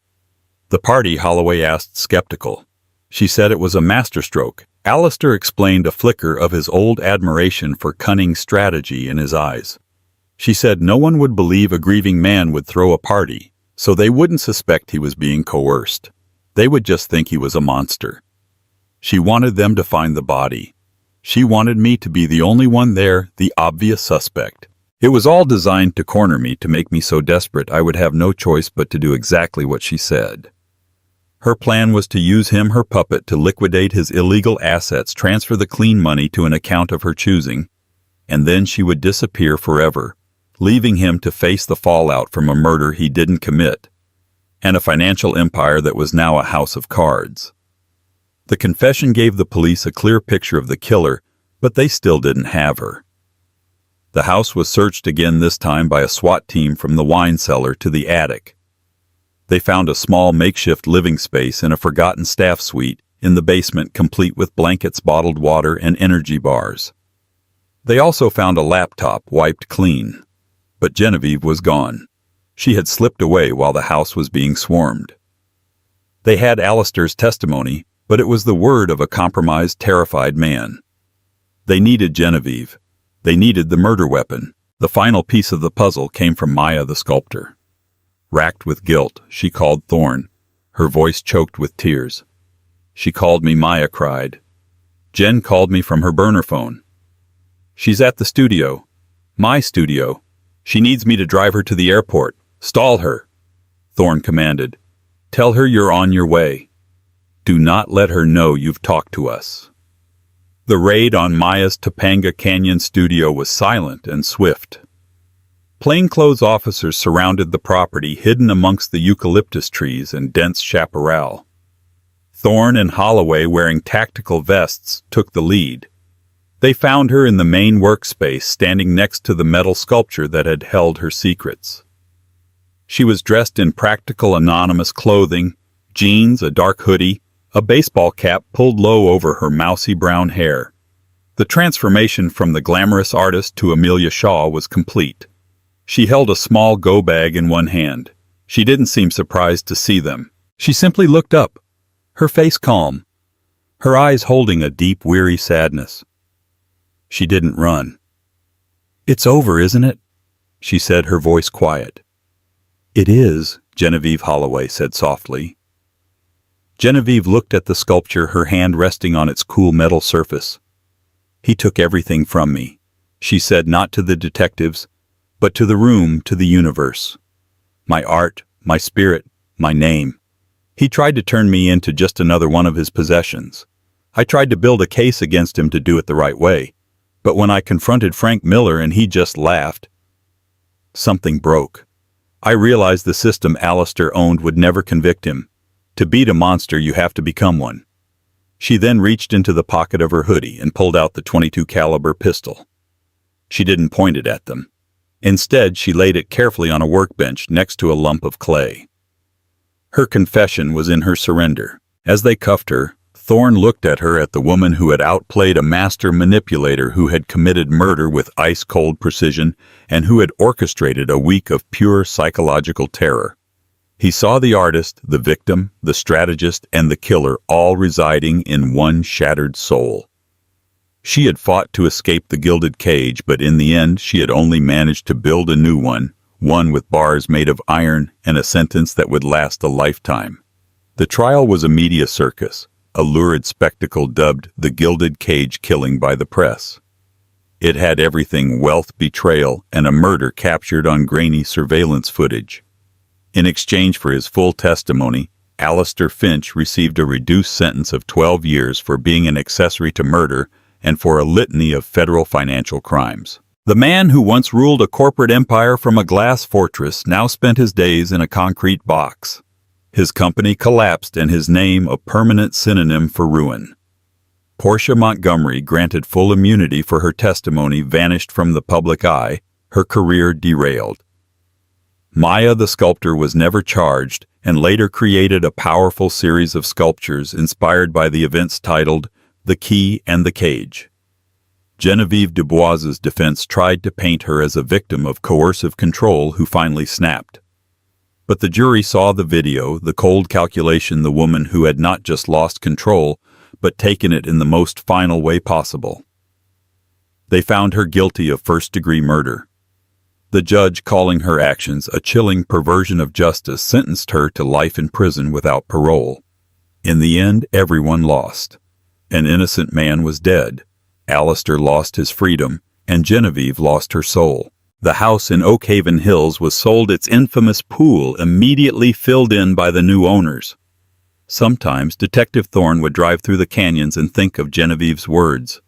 The party, Holloway asked, skeptical. She said it was a masterstroke. Alistair explained a flicker of his old admiration for cunning strategy in his eyes. She said no one would believe a grieving man would throw a party, so they wouldn't suspect he was being coerced. They would just think he was a monster. She wanted them to find the body. She wanted me to be the only one there, the obvious suspect. It was all designed to corner me, to make me so desperate I would have no choice but to do exactly what she said. Her plan was to use him, her puppet, to liquidate his illegal assets, transfer the clean money to an account of her choosing, and then she would disappear forever, leaving him to face the fallout from a murder he didn't commit, and a financial empire that was now a house of cards. The confession gave the police a clear picture of the killer, but they still didn't have her. The house was searched again, this time by a SWAT team from the wine cellar to the attic. They found a small makeshift living space in a forgotten staff suite in the basement, complete with blankets, bottled water, and energy bars. They also found a laptop wiped clean. But Genevieve was gone. She had slipped away while the house was being swarmed. They had Alistair's testimony, but it was the word of a compromised, terrified man. They needed Genevieve. They needed the murder weapon. The final piece of the puzzle came from Maya the sculptor. Racked with guilt, she called Thorne, her voice choked with tears. She called me, Maya cried. Jen called me from her burner phone. She's at the studio. My studio. She needs me to drive her to the airport. Stall her, Thorne commanded. Tell her you're on your way. Do not let her know you've talked to us. The raid on Maya's Topanga Canyon studio was silent and swift. Plainclothes officers surrounded the property, hidden amongst the eucalyptus trees and dense chaparral. Thorne and Holloway, wearing tactical vests, took the lead. They found her in the main workspace, standing next to the metal sculpture that had held her secrets. She was dressed in practical, anonymous clothing, jeans, a dark hoodie, a baseball cap pulled low over her mousy brown hair. The transformation from the glamorous artist to Amelia Shaw was complete. She held a small go bag in one hand. She didn't seem surprised to see them. She simply looked up, her face calm, her eyes holding a deep, weary sadness. She didn't run. It's over, isn't it? She said, her voice quiet. It is, Genevieve Holloway said softly. Genevieve looked at the sculpture, her hand resting on its cool metal surface. He took everything from me, she said, not to the detectives, but to the room, to the universe. My art, my spirit, my name. He tried to turn me into just another one of his possessions. I tried to build a case against him to do it the right way, but when I confronted Frank Miller and he just laughed, something broke. I realized the system Alistair owned would never convict him. To beat a monster, you have to become one. She then reached into the pocket of her hoodie and pulled out the .22 caliber pistol. She didn't point it at them. Instead, she laid it carefully on a workbench next to a lump of clay. Her confession was in her surrender. As they cuffed her, Thorne looked at her, at the woman who had outplayed a master manipulator, who had committed murder with ice-cold precision, and who had orchestrated a week of pure psychological terror. He saw the artist, the victim, the strategist, and the killer all residing in one shattered soul. She had fought to escape the gilded cage, but in the end she had only managed to build a new one with bars made of iron and a sentence that would last a lifetime. The trial was a media circus, a lurid spectacle dubbed the Gilded Cage Killing by the press. It had everything: wealth, betrayal, and a murder captured on grainy surveillance footage. In exchange for his full testimony, Alistair Finch received a reduced sentence of 12 years for being an accessory to murder and for a litany of federal financial crimes. The man who once ruled a corporate empire from a glass fortress now spent his days in a concrete box. His company collapsed and his name a permanent synonym for ruin. Portia Montgomery, granted full immunity for her testimony, vanished from the public eye, her career derailed. Maya the sculptor was never charged and later created a powerful series of sculptures inspired by the events titled The Key and the Cage. Genevieve Dubois's defense tried to paint her as a victim of coercive control who finally snapped. But the jury saw the video, the cold calculation, the woman who had not just lost control, but taken it in the most final way possible. They found her guilty of first-degree murder. The judge, calling her actions a chilling perversion of justice, sentenced her to life in prison without parole. In the end, everyone lost. An innocent man was dead. Alistair lost his freedom, and Genevieve lost her soul. The house in Oakhaven Hills was sold, its infamous pool immediately filled in by the new owners. Sometimes Detective Thorne would drive through the canyons and think of Genevieve's words.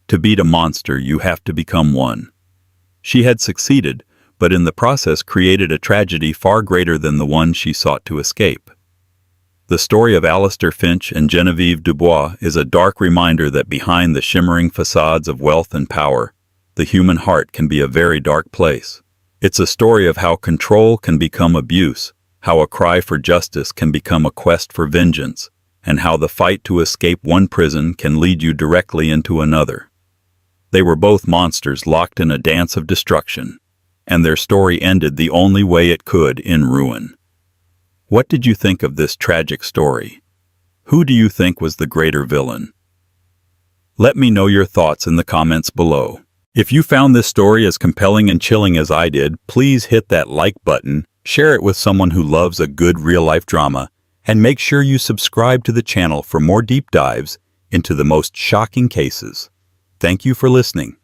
To beat a monster, you have to become one. She had succeeded, but in the process created a tragedy far greater than the one she sought to escape. The story of Alistair Finch and Genevieve Dubois is a dark reminder that behind the shimmering facades of wealth and power, the human heart can be a very dark place. It's a story of how control can become abuse, how a cry for justice can become a quest for vengeance, and how the fight to escape one prison can lead you directly into another. They were both monsters locked in a dance of destruction, and their story ended the only way it could, in ruin. What did you think of this tragic story? Who do you think was the greater villain? Let me know your thoughts in the comments below. If you found this story as compelling and chilling as I did, please hit that like button, share it with someone who loves a good real-life drama, and make sure you subscribe to the channel for more deep dives into the most shocking cases. Thank you for listening.